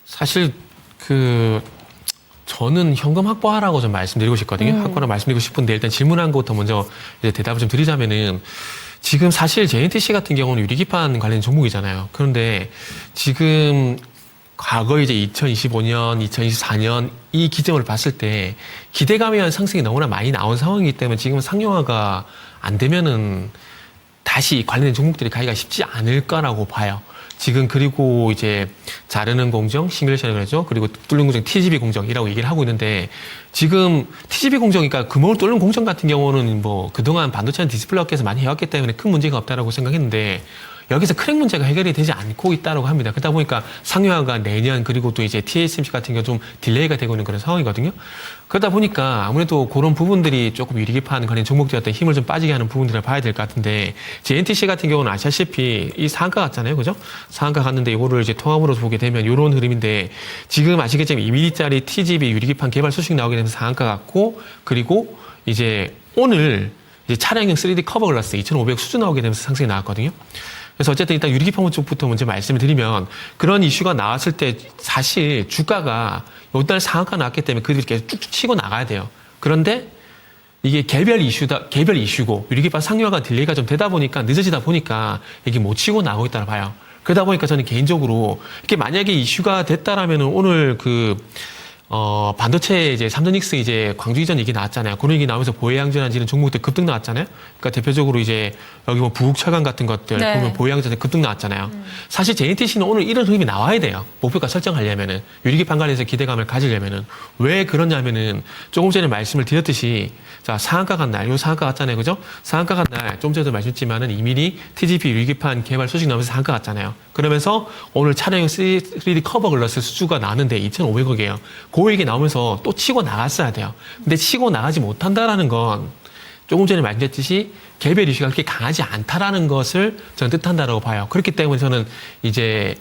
사실 저는 현금 확보하라고 좀 말씀드리고 싶거든요. 확보하라고 말씀드리고 싶은데 일단 질문한 것부터 먼저 이제 대답을 좀 드리자면은 지금 사실 JNTC 같은 경우는 유리기판 관련 종목이잖아요. 그런데 지금 과거 이제 2025년, 2024년 이 기점을 봤을 때 기대감에 의한 상승이 너무나 많이 나온 상황이기 때문에 지금 상용화가 안 되면은 다시 관련된 종목들이 가기가 쉽지 않을 거라고 봐요. 지금 그리고 이제 자르는 공정, 시뮬레이션을 그러죠. 그리고 뚫는 공정, TGV 공정이라고 얘기를 하고 있는데 지금 TGV 공정이니까 금호를 뚫는 공정 같은 경우는 뭐 그동안 반도체나 디스플레이 업계에서 많이 해왔기 때문에 큰 문제가 없다라고 생각했는데 여기서 크랙 문제가 해결이 되지 않고 있다고 합니다. 그러다 보니까 상용화가 내년 그리고 또 이제 TSMC 같은 경우 좀 딜레이가 되고 있는 그런 상황이거든요. 그러다 보니까 아무래도 그런 부분들이 조금 유리기판 관련 종목들 어떤 힘을 좀 빠지게 하는 부분들을 봐야 될 것 같은데 JNTC 같은 경우는 아시다시피 이 상한가 같잖아요. 그죠? 상한가 갔는데 이거를 이제 통합으로 보게 되면 이런 흐름인데 지금 아시겠지만 2mm짜리 TGV 유리기판 개발 소식 나오게 되면서 상한가 같고 그리고 이제 오늘 이제 차량용 3D 커버 글라스 2,500 수준 나오게 되면서 상승이 나왔거든요. 그래서 어쨌든 일단 유리기판 쪽부터 먼저 말씀을 드리면 그런 이슈가 나왔을 때 사실 주가가 이달 상한가 나왔기 때문에 그들이 계속 쭉쭉 치고 나가야 돼요. 그런데 이게 개별 이슈고 유리기판 상용화가 딜레이가 좀 되다 보니까 늦어지다 보니까 이게 못 치고 나오고 있다고 봐요. 그러다 보니까 저는 개인적으로 이렇게 만약에 이슈가 됐다라면 오늘 반도체 이제 삼성닉스 이제 광주 이전 얘기 나왔잖아요. 그런 얘기 나오면서 보해양전환지는 종목들 급등 나왔잖아요. 그러니까 대표적으로 이제 여기 뭐 부국철강 같은 것들 네. 보면 보해양전환 급등 나왔잖아요. 사실 JNTC는 오늘 이런 흐름이 나와야 돼요. 목표가 설정하려면은 유리기판 관련해서 기대감을 가지려면은 왜 그러냐면은 조금 전에 말씀을 드렸듯이 자 상한가 간 날, 요 상한가 갔잖아요, 그죠? 상한가 간 날 좀 전에도 말씀드렸지만은 이미 TGP 유리기판 개발 소식 나오면서 상한가 갔잖아요. 그러면서 오늘 차량용 3D 커버 글라스 수주가 나왔는데 2,500억이에요. 그 얘기 나오면서 또 치고 나갔어야 돼요. 근데 치고 나가지 못한다라는 건 조금 전에 말씀드렸듯이 개별 이슈가 그렇게 강하지 않다라는 것을 저는 뜻한다라고 봐요. 그렇기 때문에 저는 이제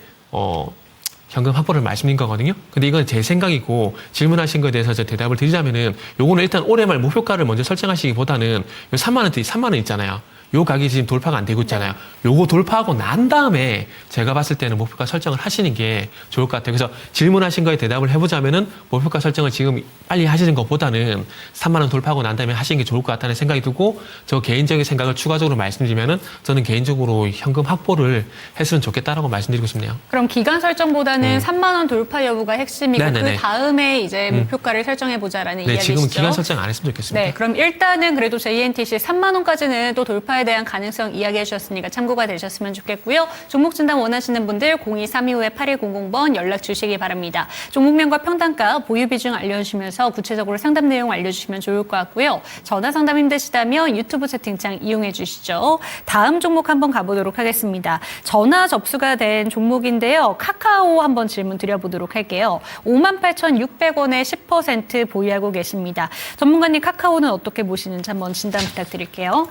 현금 확보를 말씀드린 거거든요. 근데 이건 제 생각이고 질문하신 거에 대해서 저 대답을 드리자면은 요거는 일단 올해 말 목표가를 먼저 설정하시기보다는 요 3만 원 있잖아요. 요 가격이 지금 돌파가 안 되고 있잖아요. 요거 돌파하고 난 다음에 제가 봤을 때는 목표가 설정을 하시는 게 좋을 것 같아요. 그래서 질문하신 거에 대답을 해보자면은 목표가 설정을 지금 빨리 하시는 것보다는 3만 원 돌파하고 난 다음에 하시는 게 좋을 것 같다는 생각이 들고 저 개인적인 생각을 추가적으로 말씀드리면은 저는 개인적으로 현금 확보를 했으면 좋겠다라고 말씀드리고 싶네요. 그럼 기간 설정보다는 3만 원 돌파 여부가 핵심이고 네네네. 그 다음에 이제 목표가를 설정해 보자라는 네, 이야기시죠. 지금은 기간 설정 안 했으면 좋겠습니다. 네, 그럼 일단은 그래도 JNTC 3만 원까지는 또 돌파에 대한 가능성 이야기해 주셨으니까 참고가 되셨으면 좋겠고요. 종목 진단 원하시는 분들 02-325-8100번 연락 주시기 바랍니다. 종목명과 평단가, 보유 비중 알려주시면서 구체적으로 상담 내용 알려주시면 좋을 것 같고요. 전화 상담 힘드시다면 유튜브 채팅창 이용해 주시죠. 다음 종목 한번 가보도록 하겠습니다. 전화 접수가 된 종목인데요. 카카오 한번 질문 드려보도록 할게요. 58,600원에 10% 보유하고 계십니다. 전문가님 카카오는 어떻게 보시는지 한번 진단 부탁드릴게요.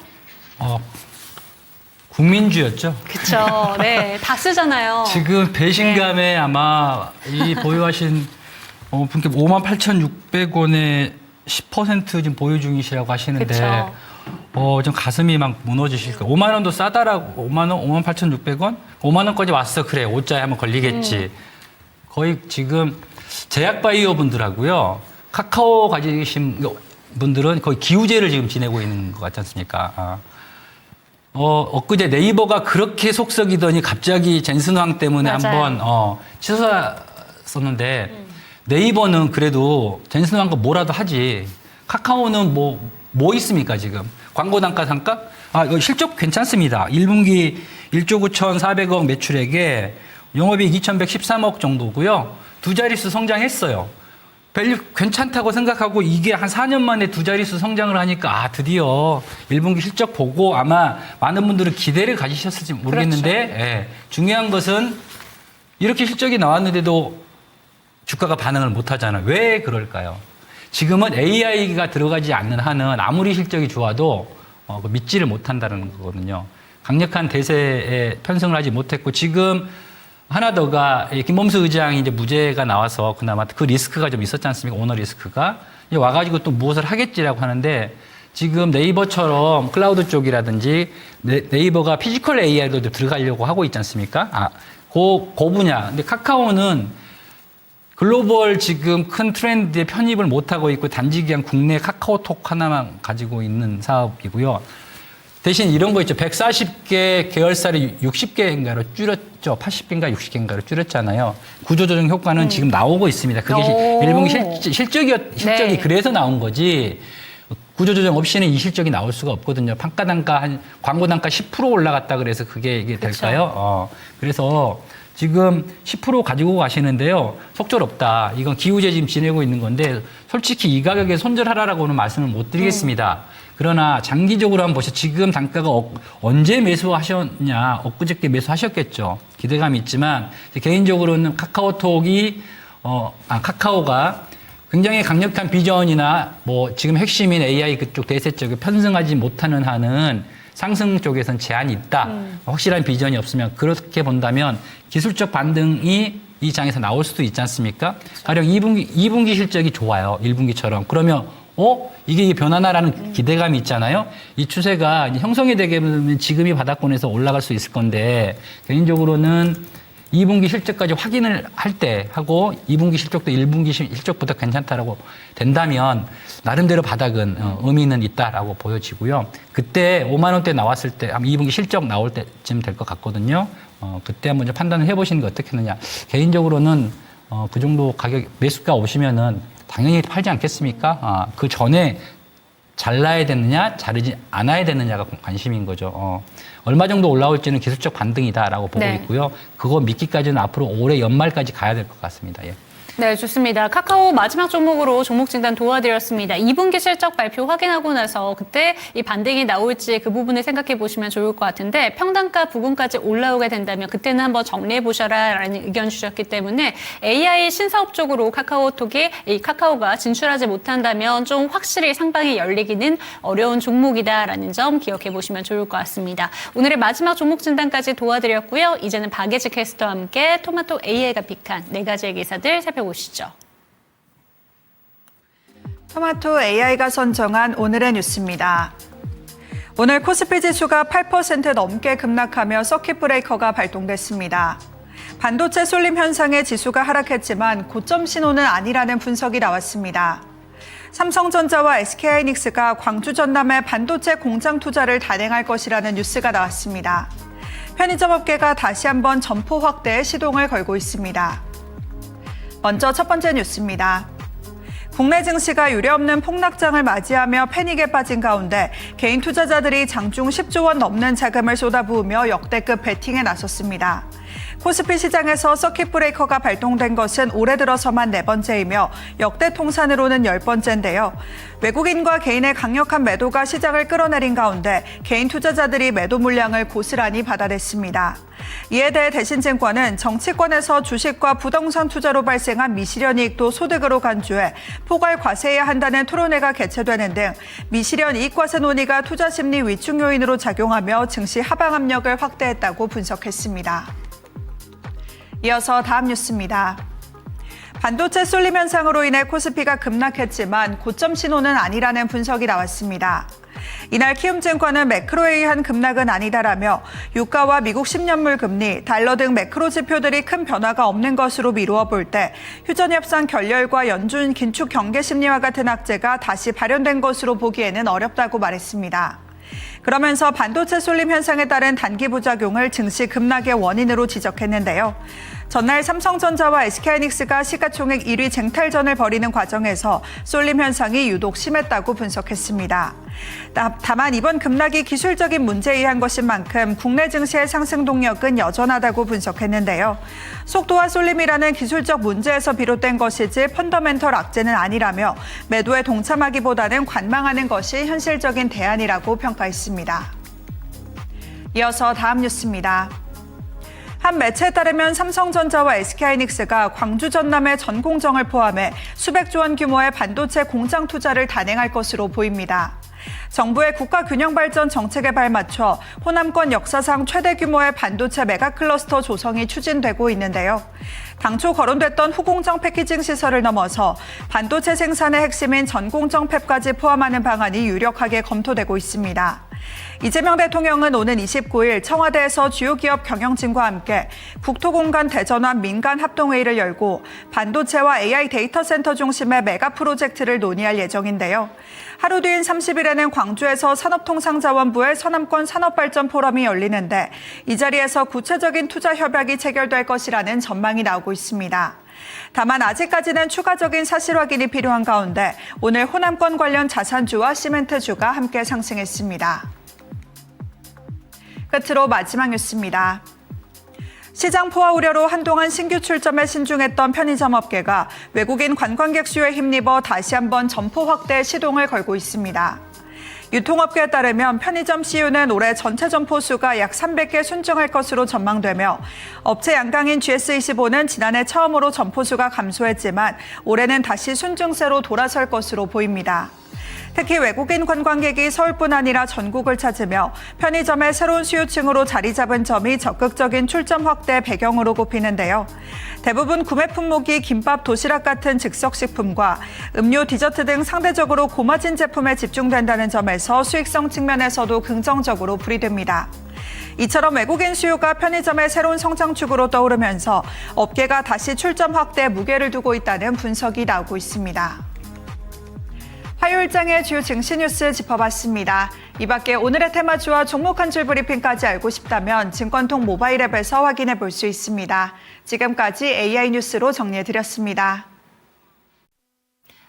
국민주였죠. 그렇죠. 네, 다 쓰잖아요. 지금 배신감에 아마 이 보유하신 분께 58,600원에 10% 지금 보유 중이시라고 하시는데 그쵸. 좀 가슴이 막 무너지실 거예요. 5만 원도 싸다라고 5만 원, 58,600원? 5만 원까지 왔어. 그래. 5자에 한번 걸리겠지. 거의 지금 제약바이오 분들하고요. 카카오 가지고 계신 분들은 거의 기우제를 지금 지내고 있는 것 같지 않습니까? 엊그제 네이버가 그렇게 속썩이더니 갑자기 젠슨왕 때문에 맞아요. 한번 치솟았었는데 네이버는 그래도 젠슨왕과 뭐라도 하지. 카카오는 뭐 있습니까 지금? 광고 단가 상가? 이거 실적 괜찮습니다. 1분기 1조 9,400억 매출액에 영업이익 2,113억 정도고요. 두 자릿수 성장했어요. 밸류 괜찮다고 생각하고 이게 한 4년 만에 두 자릿수 성장을 하니까 드디어 1분기 실적 보고 아마 많은 분들은 기대를 가지셨을지 모르겠는데 그렇죠. 예, 중요한 것은 이렇게 실적이 나왔는데도 주가가 반응을 못 하잖아요. 왜 그럴까요? 지금은 AI가 들어가지 않는 한은 아무리 실적이 좋아도 믿지를 못한다는 거거든요. 강력한 대세에 편승을 하지 못했고 지금 하나 더가 김범수 의장이 이제 무죄가 나와서 그나마 그 리스크가 좀 있었지 않습니까? 오너 리스크가 이제 와가지고 또 무엇을 하겠지라고 하는데 지금 네이버처럼 클라우드 쪽이라든지 네이버가 피지컬 AI로 들어가려고 하고 있지 않습니까? 그 분야. 근데 카카오는 글로벌 지금 큰 트렌드에 편입을 못하고 있고 단지 그냥 국내 카카오톡 하나만 가지고 있는 사업이고요. 대신 이런 거 있죠. 140개 계열사를 60개인가로 줄였죠. 80개인가 60개인가로 줄였잖아요. 구조조정 효과는 지금 나오고 있습니다. 그게 오. 1분기 실적이 네. 그래서 나온 거지. 구조조정 없이는 이 실적이 나올 수가 없거든요. 판가 단가 광고 단가 10% 올라갔다 그래서 그게 이게 될까요? 그래서 지금 10% 가지고 가시는데요. 속절없다. 이건 기우제 지금 지내고 있는 건데 솔직히 이 가격에 손절하라고는 말씀을 못 드리겠습니다. 그러나 장기적으로 한번 보시죠. 지금 단가가 언제 매수하셨냐. 엊그저께 매수하셨겠죠. 기대감이 있지만 개인적으로는 카카오가 굉장히 강력한 비전이나 지금 핵심인 AI 그쪽 대세 쪽에 편승하지 못하는 한은 상승 쪽에선 제한이 있다. 확실한 비전이 없으면 그렇게 본다면 기술적 반등이 이 장에서 나올 수도 있지 않습니까? 가령 2분기 실적이 좋아요. 1분기처럼. 그러면 이게 변하나라는 기대감이 있잖아요. 이 추세가 이제 형성이 되게 되면 지금이 바닥권에서 올라갈 수 있을 건데 개인적으로는 2분기 실적까지 확인을 할 때 하고 2분기 실적도 1분기 실적보다 괜찮다라고 된다면 나름대로 바닥은 의미는 있다라고 보여지고요. 그때 5만 원대 나왔을 때 아마 2분기 실적 나올 때쯤 될 것 같거든요. 그때 한번 좀 판단을 해보시는 게 어떻겠느냐. 개인적으로는 그 정도 가격 매수가 오시면은 당연히 팔지 않겠습니까? 그 전에 잘라야 되느냐, 자르지 않아야 되느냐가 관심인 거죠. 얼마 정도 올라올지는 기술적 반등이다라고 보고 네. 있고요. 그거 믿기까지는 앞으로 올해 연말까지 가야 될 것 같습니다. 예. 네, 좋습니다. 카카오 마지막 종목으로 종목 진단 도와드렸습니다. 2분기 실적 발표 확인하고 나서 그때 이 반등이 나올지 그 부분을 생각해 보시면 좋을 것 같은데 평단가 부근까지 올라오게 된다면 그때는 한번 정리해 보셔라라는 의견 주셨기 때문에 AI 신사업 쪽으로 카카오가 진출하지 못한다면 좀 확실히 상방이 열리기는 어려운 종목이다라는 점 기억해 보시면 좋을 것 같습니다. 오늘의 마지막 종목 진단까지 도와드렸고요. 이제는 박예지 캐스터와 함께 토마토 AI가 픽한 4가지의 기사들 살펴보시죠. 토마토 AI가 선정한 오늘의 뉴스입니다. 오늘 코스피 지수가 8% 넘게 급락하며 서킷 브레이커가 발동됐습니다. 반도체 쏠림 현상에 지수가 하락했지만 고점 신호는 아니라는 분석이 나왔습니다. 삼성전자와 SK하이닉스가 광주 전남에 반도체 공장 투자를 단행할 것이라는 뉴스가 나왔습니다. 편의점 업계가 다시 한번 점포 확대에 시동을 걸고 있습니다. 먼저 첫 번째 뉴스입니다. 국내 증시가 유례없는 폭락장을 맞이하며 패닉에 빠진 가운데 개인 투자자들이 장중 10조 원 넘는 자금을 쏟아부으며 역대급 베팅에 나섰습니다. 코스피 시장에서 서킷 브레이커가 발동된 것은 올해 들어서만 4번째이며 역대 통산으로는 10번째인데요. 외국인과 개인의 강력한 매도가 시장을 끌어내린 가운데 개인 투자자들이 매도 물량을 고스란히 받아냈습니다. 이에 대해 대신증권은 정치권에서 주식과 부동산 투자로 발생한 미실현 이익도 소득으로 간주해 포괄 과세해야 한다는 토론회가 개최되는 등 미실현 이익과세 논의가 투자 심리 위축 요인으로 작용하며 증시 하방 압력을 확대했다고 분석했습니다. 이어서 다음 뉴스입니다. 반도체 쏠림 현상으로 인해 코스피가 급락했지만 고점 신호는 아니라는 분석이 나왔습니다. 이날 키움증권은 매크로에 의한 급락은 아니다라며 유가와 미국 10년물 금리, 달러 등 매크로 지표들이 큰 변화가 없는 것으로 미루어 볼 때 휴전협상 결렬과 연준 긴축 경계 심리와 같은 악재가 다시 발현된 것으로 보기에는 어렵다고 말했습니다. 그러면서 반도체 쏠림 현상에 따른 단기 부작용을 증시 급락의 원인으로 지적했는데요. 전날 삼성전자와 SK하이닉스가 시가총액 1위 쟁탈전을 벌이는 과정에서 쏠림 현상이 유독 심했다고 분석했습니다. 다만 이번 급락이 기술적인 문제에 의한 것인 만큼 국내 증시의 상승 동력은 여전하다고 분석했는데요. 속도와 쏠림이라는 기술적 문제에서 비롯된 것이지 펀더멘털 악재는 아니라며 매도에 동참하기보다는 관망하는 것이 현실적인 대안이라고 평가했습니다. 이어서 다음 뉴스입니다. 한 매체에 따르면 삼성전자와 SK하이닉스가 광주 전남의 전공정을 포함해 수백조 원 규모의 반도체 공장 투자를 단행할 것으로 보입니다. 정부의 국가균형발전 정책에 발맞춰 호남권 역사상 최대 규모의 반도체 메가클러스터 조성이 추진되고 있는데요. 당초 거론됐던 후공정 패키징 시설을 넘어서 반도체 생산의 핵심인 전공정 팹까지 포함하는 방안이 유력하게 검토되고 있습니다. 이재명 대통령은 오는 29일 청와대에서 주요 기업 경영진과 함께 국토공간 대전환 민간 합동회의를 열고 반도체와 AI 데이터 센터 중심의 메가 프로젝트를 논의할 예정인데요. 하루 뒤인 30일에는 광주에서 산업통상자원부의 서남권 산업발전 포럼이 열리는데 이 자리에서 구체적인 투자 협약이 체결될 것이라는 전망이 나오고 있습니다. 다만 아직까지는 추가적인 사실 확인이 필요한 가운데 오늘 호남권 관련 자산주와 시멘트주가 함께 상승했습니다. 끝으로 마지막 뉴스입니다. 시장 포화 우려로 한동안 신규 출점에 신중했던 편의점 업계가 외국인 관광객 수요에 힘입어 다시 한번 점포 확대에 시동을 걸고 있습니다. 유통업계에 따르면 편의점 CU는 올해 전체 점포 수가 약 300개 순증할 것으로 전망되며 업체 양강인 GS25는 지난해 처음으로 점포 수가 감소했지만 올해는 다시 순증세로 돌아설 것으로 보입니다. 특히 외국인 관광객이 서울뿐 아니라 전국을 찾으며 편의점의 새로운 수요층으로 자리 잡은 점이 적극적인 출점 확대 배경으로 꼽히는데요. 대부분 구매 품목이 김밥, 도시락 같은 즉석식품과 음료, 디저트 등 상대적으로 고마진 제품에 집중된다는 점에서 수익성 측면에서도 긍정적으로 풀이됩니다. 이처럼 외국인 수요가 편의점의 새로운 성장축으로 떠오르면서 업계가 다시 출점 확대에 무게를 두고 있다는 분석이 나오고 있습니다. 화요일장의 주요 증시 뉴스 짚어봤습니다. 이 밖에 오늘의 테마주와 종목 한 줄 브리핑까지 알고 싶다면 증권통 모바일 앱에서 확인해 볼 수 있습니다. 지금까지 AI 뉴스로 정리해드렸습니다.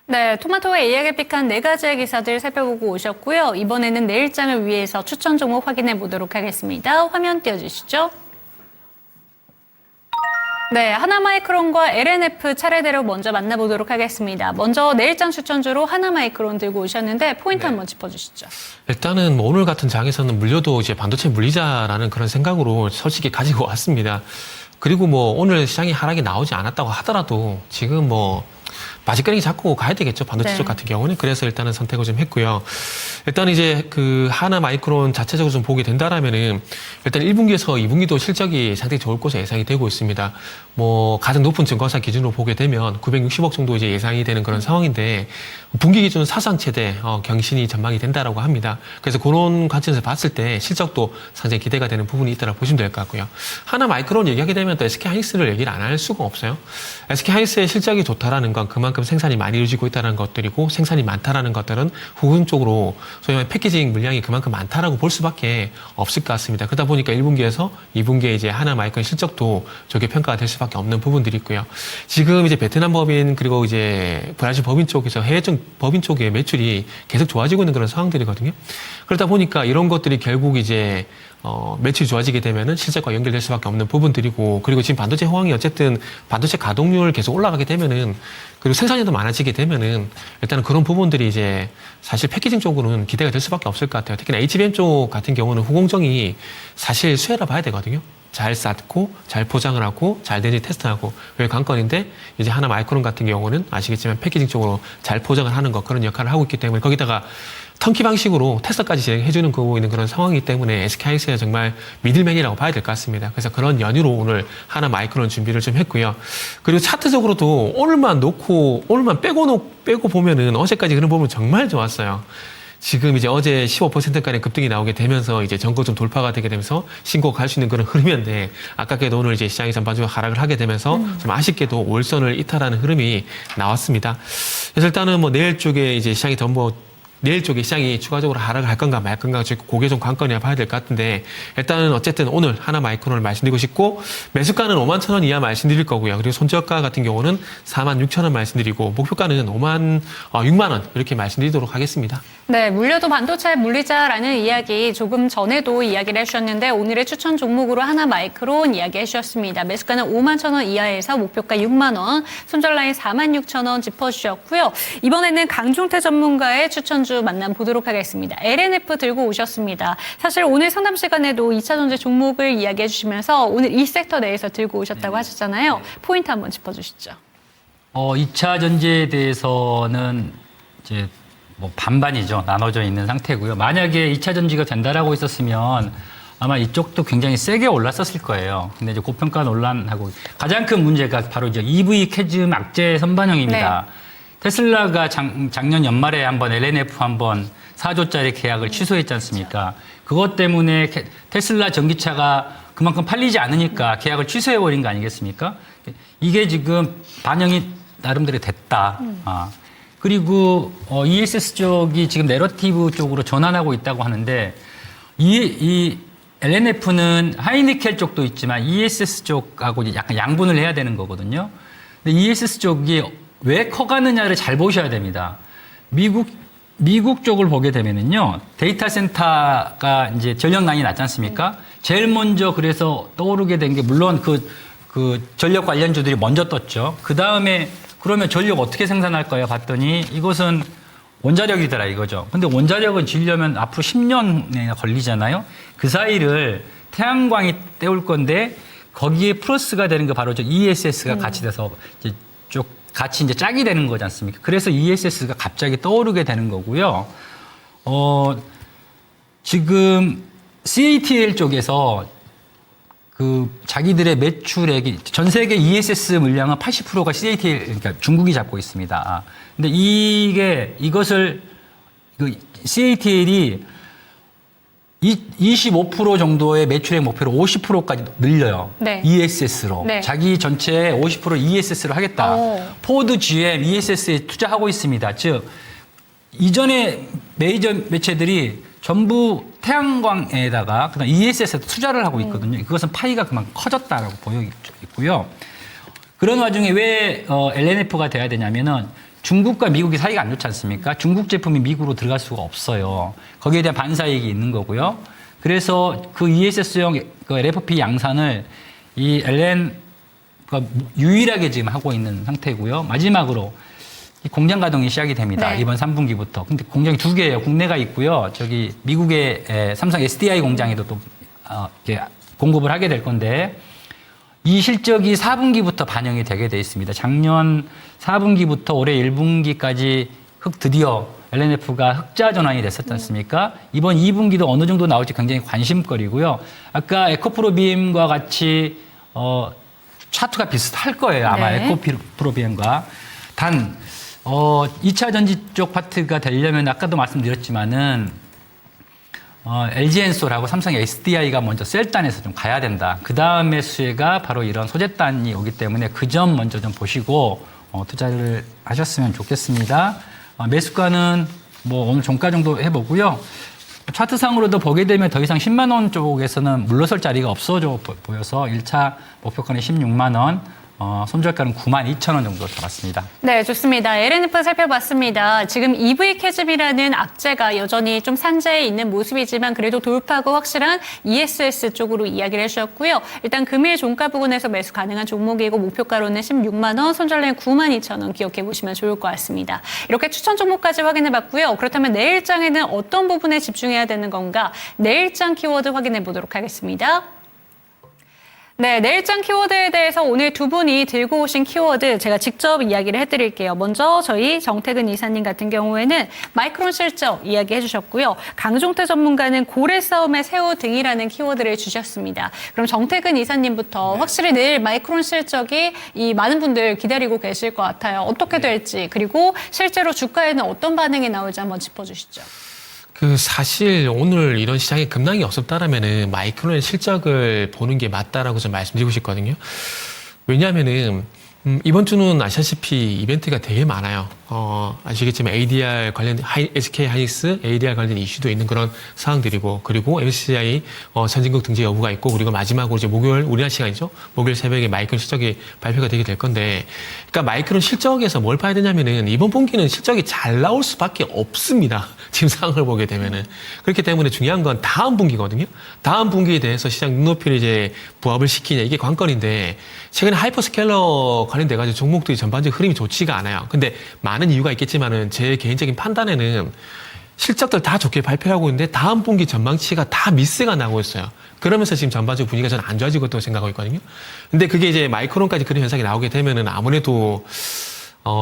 네, 토마토와 AI가 픽한 4가지의 기사들 살펴보고 오셨고요. 이번에는 내일장을 위해서 추천 종목 확인해 보도록 하겠습니다. 화면 띄워주시죠. 네, 하나마이크론과 LNF 차례대로 먼저 만나보도록 하겠습니다. 먼저 내일장 추천주로 하나마이크론 들고 오셨는데 포인트 한번 짚어주시죠. 일단은 뭐 오늘 같은 장에서는 물려도 이제 반도체 물리자라는 그런 생각으로 솔직히 가지고 왔습니다. 그리고 뭐 오늘 시장이 하락이 나오지 않았다고 하더라도 지금 뭐 바지가랑이 잡고 가야 되겠죠. 반도체 쪽 같은 경우는. 그래서 일단은 선택을 좀 했고요. 일단 이제 그 하나 마이크론 자체적으로 좀 보게 된다라면은 일단 1분기에서 2분기도 실적이 상당히 좋을 것으로 예상이 되고 있습니다. 뭐 가장 높은 증권사 기준으로 보게 되면 960억 정도 이제 예상이 되는 그런 상황인데 분기 기준 사상 최대 경신이 전망이 된다라고 합니다. 그래서 그런 관점에서 봤을 때 실적도 상당히 기대가 되는 부분이 있다라고 보시면 될 것 같고요. 하나 마이크론 얘기하게 되면 또 SK 하이닉스를 얘기를 안 할 수가 없어요. SK 하이닉스의 실적이 좋다라는 건 그만큼 생산이 많이 이루어지고 있다는 것들이고 생산이 많다라는 것들은 후근적으로 소위 말해 패키징 물량이 그만큼 많다라고 볼 수밖에 없을 것 같습니다. 그러다 보니까 1분기에서 2분기에 이제 하나 마이크론 실적도 좋게 평가가 될 수밖에 없는 부분들이 있고요. 지금 이제 베트남 법인 그리고 이제 브라질 법인 쪽에서 해외 쪽 법인 쪽의 매출이 계속 좋아지고 있는 그런 상황들이거든요. 그러다 보니까 이런 것들이 결국 이제 매출이 좋아지게 되면은 실적과 연결될 수밖에 없는 부분들이고, 그리고 지금 반도체 호황이 어쨌든 반도체 가동률 계속 올라가게 되면은, 그리고 생산량도 많아지게 되면은 일단은 그런 부분들이 이제 사실 패키징 쪽으로는 기대가 될 수밖에 없을 것 같아요. 특히나 HBM 쪽 같은 경우는 후공정이 사실 수혜라 봐야 되거든요. 잘 쌓고 잘 포장을 하고 잘 되는지 테스트하고 그게 관건인데, 이제 하나 마이크론 같은 경우는 아시겠지만 패키징 쪽으로 잘 포장을 하는 것, 그런 역할을 하고 있기 때문에 거기다가 턴키 방식으로 테스트까지 진행해주는 거고 있는 그런 상황이기 때문에 SK 하이닉스가 정말 미들맨이라고 봐야 될 것 같습니다. 그래서 그런 연유로 오늘 하나 마이크론 준비를 좀 했고요. 그리고 차트적으로도 오늘만 빼고 보면은 어제까지 그런 부분 정말 좋았어요. 지금 이제 어제 15%까지 급등이 나오게 되면서 이제 전고점 돌파가 되게 되면서 신고가 갈 수 있는 그런 흐름이었는데, 아깝게도 오늘 이제 시장이 전반적으로 하락을 하게 되면서 좀 아쉽게도 월선을 이탈하는 흐름이 나왔습니다. 그래서 일단은 뭐 내일 쪽에 이제 시장이 내일 쪽에 시장이 추가적으로 하락을 할 건가 말 건가, 그게 좀 관건이라 봐야 될 것 같은데, 일단은 어쨌든 오늘 하나 마이크론을 말씀드리고 싶고, 매수가는 51,000원 이하 말씀드릴 거고요. 그리고 손절가 같은 경우는 46,000원 말씀드리고, 목표가는 6만 원 이렇게 말씀드리도록 하겠습니다. 네, 물려도 반도체 물리자라는 이야기 조금 전에도 이야기를 해주셨는데, 오늘의 추천 종목으로 하나 마이크론 이야기 해주셨습니다. 매수가는 51,000원 이하에서 목표가 6만 원, 손절 라인 46,000원 짚어주셨고요. 이번에는 강중태 전문가의 추천주 만나보도록 하겠습니다. LNF 들고 오셨습니다. 사실 오늘 상담 시간에도 2차 전지 종목을 이야기해 주시면서 오늘 이 섹터 내에서 들고 오셨다고 하셨잖아요. 포인트 한번 짚어주시죠. 2차 전지에 대해서는 이제 뭐 반반이죠. 나눠져 있는 상태고요. 만약에 2차 전지가 된다라고 있었으면 아마 이쪽도 굉장히 세게 올랐었을 거예요. 근데 이제 고평가 논란하고 가장 큰 문제가 바로 이제 EV 캐즘 악재 선반영입니다. 네. 테슬라가 작년 연말에 한번 LNF 한번 4조짜리 계약을 취소했지 않습니까? 그것 때문에 테슬라 전기차가 그만큼 팔리지 않으니까 계약을 취소해버린 거 아니겠습니까? 이게 지금 반영이 나름대로 됐다. 그리고 ESS 쪽이 지금 내러티브 쪽으로 전환하고 있다고 하는데, 이 LNF는 하이니켈 쪽도 있지만 ESS 쪽하고 약간 양분을 해야 되는 거거든요. 근데 ESS 쪽이 왜 커가느냐를 잘 보셔야 됩니다. 미국 쪽을 보게 되면은요, 데이터 센터가 이제 전력난이 났지 않습니까? 제일 먼저 그래서 떠오르게 된 게 물론 그 전력 관련주들이 먼저 떴죠. 그 다음에 그러면 전력 어떻게 생산할까요? 봤더니 이것은 원자력이더라 이거죠. 근데 원자력은 지으려면 앞으로 10년이나 걸리잖아요. 그 사이를 태양광이 때울 건데 거기에 플러스가 되는 게 바로 저 ESS가 같이 돼서 이제 같이 이제 짝이 되는 거지 않습니까? 그래서 ESS가 갑자기 떠오르게 되는 거고요. 지금 CATL 쪽에서 그 자기들의 매출액이 전 세계 ESS 물량은 80%가 CATL, 그러니까 중국이 잡고 있습니다. 근데 이것을 CATL이 25% 정도의 매출액 목표로 50%까지 늘려요. 네. ESS로. 네. 자기 전체의 50% ESS로 하겠다. 포드, GM, ESS에 투자하고 있습니다. 즉 이전에 메이저 매체들이 전부 태양광에다가 그다음 ESS에 투자를 하고 있거든요. 그것은 파이가 그만큼 커졌다라고 보여 있고요. 그런 와중에 왜 LNF가 돼야 되냐면은 중국과 미국이 사이가 안 좋지 않습니까? 중국 제품이 미국으로 들어갈 수가 없어요. 거기에 대한 반사이익이 있는 거고요. 그래서 그 ESS용 그 LFP 양산을 이 LN 유일하게 지금 하고 있는 상태고요. 마지막으로 이 공장 가동이 시작이 됩니다. 네. 이번 3분기부터. 근데 공장이 2개예요. 국내가 있고요. 저기 미국의 삼성 SDI 공장에도 또 이렇게 공급을 하게 될 건데 이 실적이 4분기부터 반영이 되게 돼 있습니다. 작년 4분기부터 올해 1분기까지 드디어 LNF가 흑자 전환이 됐었지 않습니까? 이번 2분기도 어느 정도 나올지 굉장히 관심거리고요. 아까 에코프로비엠과 같이 차트가 비슷할 거예요. 아마 네. 에코프로비엠과. 단 2차 전지 쪽 파트가 되려면 아까도 말씀드렸지만은 LG엔솔하고 삼성 SDI가 먼저 셀단에서 좀 가야 된다. 그 다음에 수혜가 바로 이런 소재단이 오기 때문에 그 점 먼저 좀 보시고 투자를 하셨으면 좋겠습니다. 매수가는 뭐 오늘 종가 정도 해보고요. 차트상으로도 보게 되면 더 이상 10만 원 쪽에서는 물러설 자리가 없어져 보여서 1차 목표가는 16만 원, 손절가는 92,000원 정도 잡았습니다. 네, 좋습니다. LNF 살펴봤습니다. 지금 EV 캐즘이라는 악재가 여전히 좀 산재에 있는 모습이지만 그래도 돌파하고 확실한 ESS 쪽으로 이야기를 해주셨고요. 일단 금일 종가 부근에서 매수 가능한 종목이고 목표가로는 16만 원, 손절가는 92,000원 기억해 보시면 좋을 것 같습니다. 이렇게 추천 종목까지 확인해봤고요. 그렇다면 내일장에는 어떤 부분에 집중해야 되는 건가? 내일장 키워드 확인해 보도록 하겠습니다. 네, 내일장 키워드에 대해서 오늘 두 분이 들고 오신 키워드 제가 직접 이야기를 해드릴게요. 먼저 저희 정태근 이사님 같은 경우에는 마이크론 실적 이야기해 주셨고요. 강종태 전문가는 고래 싸움의 새우 등이라는 키워드를 주셨습니다. 그럼 정태근 이사님부터 확실히 내일 마이크론 실적이 이 많은 분들 기다리고 계실 것 같아요. 어떻게 될지 그리고 실제로 주가에는 어떤 반응이 나올지 한번 짚어주시죠. 사실 오늘 이런 시장에 급락이 없었다라면은 마이크론의 실적을 보는 게 맞다라고 좀 말씀드리고 싶거든요. 왜냐하면은 이번 주는 아시다시피 이벤트가 되게 많아요. 아시겠지만 ADR 관련 SK 하이닉스 ADR 관련 이슈도 있는 그런 상황들이고, 그리고 MSCI 선진국 등재 여부가 있고, 그리고 마지막으로 이제 목요일 우리나라 시간이죠. 목요일 새벽에 마이크론 실적이 발표가 되게 될 건데, 그러니까 마이크론 실적에서 뭘 봐야 되냐면은 이번 분기는 실적이 잘 나올 수밖에 없습니다. 지금 상황을 보게 되면은. 그렇기 때문에 중요한 건 다음 분기거든요. 다음 분기에 대해서 시장 눈높이를 이제 부합을 시키냐, 이게 관건인데, 최근에 하이퍼스케일러 관련돼가지고 종목들이 전반적인 흐름이 좋지가 않아요. 근데 많은 이유가 있겠지만은 제 개인적인 판단에는 실적들 다 좋게 발표하고 있는데 다음 분기 전망치가 다 미스가 나고 있어요. 그러면서 지금 전반적 분위기가 저는 안 좋아지고 있다고 생각하고 있거든요. 근데 그게 이제 마이크론까지 그런 현상이 나오게 되면은 아무래도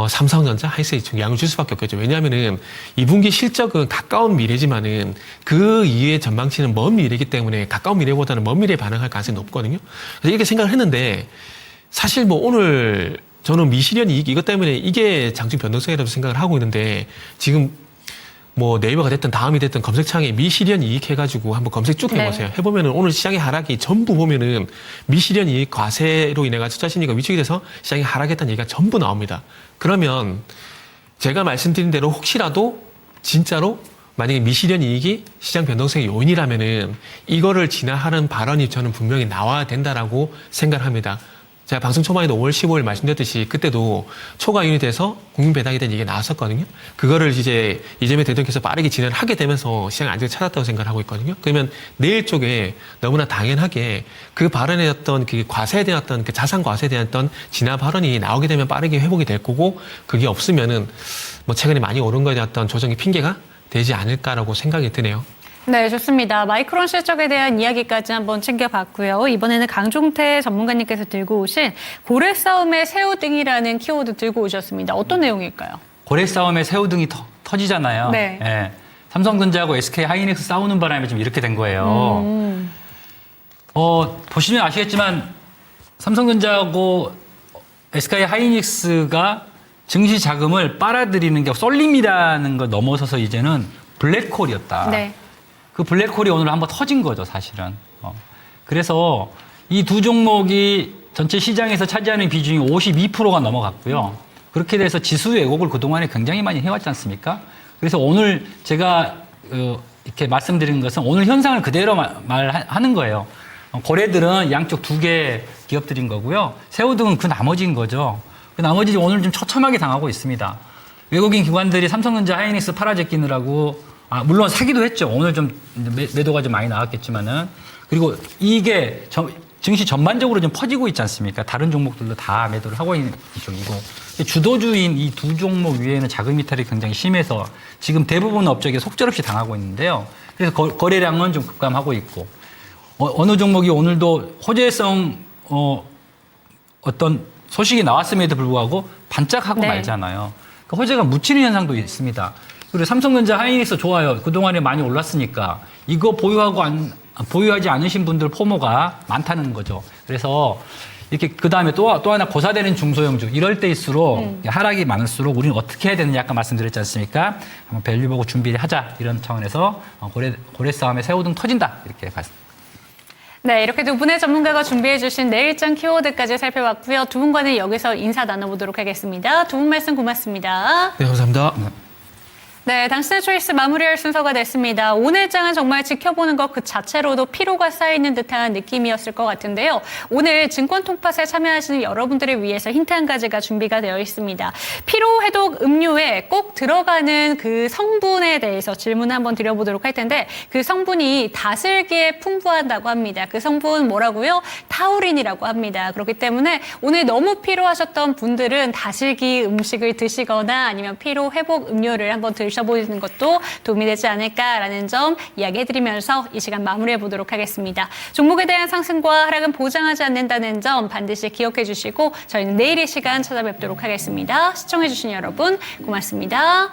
삼성전자, 하이닉스에 영향을 줄 수밖에 없겠죠. 왜냐하면은 2분기 실적은 가까운 미래지만은 그 이후의 전망치는 먼 미래이기 때문에 가까운 미래보다는 먼 미래에 반응할 가능성이 높거든요. 그래서 이렇게 생각을 했는데 사실 뭐 오늘 저는 미실현 이익 이것 때문에 이게 장중 변동성이라고 생각을 하고 있는데, 지금 뭐 네이버가 됐든 다음이 됐든 검색창에 미실현 이익 해가지고 한번 검색 쭉 해보세요. 네. 해보면은 오늘 시장의 하락이 전부 보면은 미실현 이익 과세로 인해가지고 투자 심리가 위축이 돼서 시장이 하락했다는 얘기가 전부 나옵니다. 그러면 제가 말씀드린 대로 혹시라도 진짜로 만약에 미실현 이익이 시장 변동성의 요인이라면은 이거를 진화하는 발언이 저는 분명히 나와야 된다라고 생각을 합니다. 제가 방송 초반에도 5월 15일 말씀드렸듯이 그때도 초과 요인이 돼서 국민 배당에 대한 얘기가 나왔었거든요. 그거를 이제 이재명 대통령께서 빠르게 진행을 하게 되면서 시장 안정을 찾았다고 생각을 하고 있거든요. 그러면 내일 쪽에 너무나 당연하게 그 발언에 어떤 그 과세에 대한 어떤 그 자산 과세에 대한 어떤 진화 발언이 나오게 되면 빠르게 회복이 될 거고, 그게 없으면은 뭐 최근에 많이 오른 거에 대한 어떤 조정의 핑계가 되지 않을까라고 생각이 드네요. 네, 좋습니다. 마이크론 실적에 대한 이야기까지 한번 챙겨봤고요. 이번에는 강종태 전문가님께서 들고 오신 고래 싸움의 새우 등이라는 키워드 들고 오셨습니다. 어떤 내용일까요? 고래 싸움에 새우 등이 터지잖아요. 네. 예. 삼성전자하고 SK 하이닉스 싸우는 바람에 좀 이렇게 된 거예요. 보시면 아시겠지만 삼성전자하고 SK 하이닉스가 증시 자금을 빨아들이는 게 쏠림이라는 걸 넘어서서 이제는 블랙홀이었다. 네. 그 블랙홀이 오늘 한번 터진 거죠, 사실은. 그래서 이 두 종목이 전체 시장에서 차지하는 비중이 52%가 넘어갔고요. 그렇게 돼서 지수 왜곡을 그동안에 굉장히 많이 해왔지 않습니까? 그래서 오늘 제가 이렇게 말씀드린 것은 오늘 현상을 그대로 말하는 거예요. 고래들은 양쪽 두 개 기업들인 거고요. 새우등은 그 나머지인 거죠. 그 나머지 오늘 좀 처참하게 당하고 있습니다. 외국인 기관들이 삼성전자, 하이닉스 팔아제끼느라고 물론 사기도 했죠. 오늘 좀 매도가 좀 많이 나왔겠지만은 그리고 이게 증시 전반적으로 좀 퍼지고 있지 않습니까? 다른 종목들도 다 매도를 하고 있는 이쪽이고 주도주인 이 두 종목 위에는 자금 이탈이 굉장히 심해서 지금 대부분 업적에 속절없이 당하고 있는데요. 그래서 거래량은 좀 급감하고 있고 어느 종목이 오늘도 호재성 어떤 소식이 나왔음에도 불구하고 반짝하고 네. 말잖아요. 그 호재가 묻히는 현상도 있습니다. 그리고 삼성전자, 하이닉스 좋아요. 그동안에 많이 올랐으니까 이거 보유하지 않으신 분들 포모가 많다는 거죠. 그래서 이렇게 그 다음에 또 하나 고사되는 중소형주 이럴 때일수록 하락이 많을수록 우리는 어떻게 해야 되느냐 아까 말씀드렸지 않습니까? 한번 밸류 보고 준비를 하자 이런 차원에서 고래 싸움에 새우등 터진다 이렇게 봤습니다. 네, 이렇게 두 분의 전문가가 준비해 주신 내일장 키워드까지 살펴봤고요. 두 분과는 여기서 인사 나눠보도록 하겠습니다. 두 분 말씀 고맙습니다. 네, 감사합니다. 네, 당신의 초이스 마무리할 순서가 됐습니다. 오늘 장은 정말 지켜보는 것 그 자체로도 피로가 쌓이는 듯한 느낌이었을 것 같은데요. 오늘 증권 통팟에 참여하시는 여러분들을 위해서 힌트 한 가지가 준비가 되어 있습니다. 피로 해독 음료에 꼭 들어가는 그 성분에 대해서 질문을 한번 드려보도록 할 텐데 그 성분이 다슬기에 풍부하다고 합니다. 그 성분 뭐라고요? 타우린이라고 합니다. 그렇기 때문에 오늘 너무 피로하셨던 분들은 다슬기 음식을 드시거나 아니면 피로 회복 음료를 한번 드셔보시는 것도 도움이 되지 않을까라는 점 이야기해드리면서 이 시간 마무리해 보도록 하겠습니다. 종목에 대한 상승과 하락은 보장하지 않는다는 점 반드시 기억해 주시고 저희는 내일 이 시간 찾아뵙도록 하겠습니다. 시청해 주신 여러분 고맙습니다.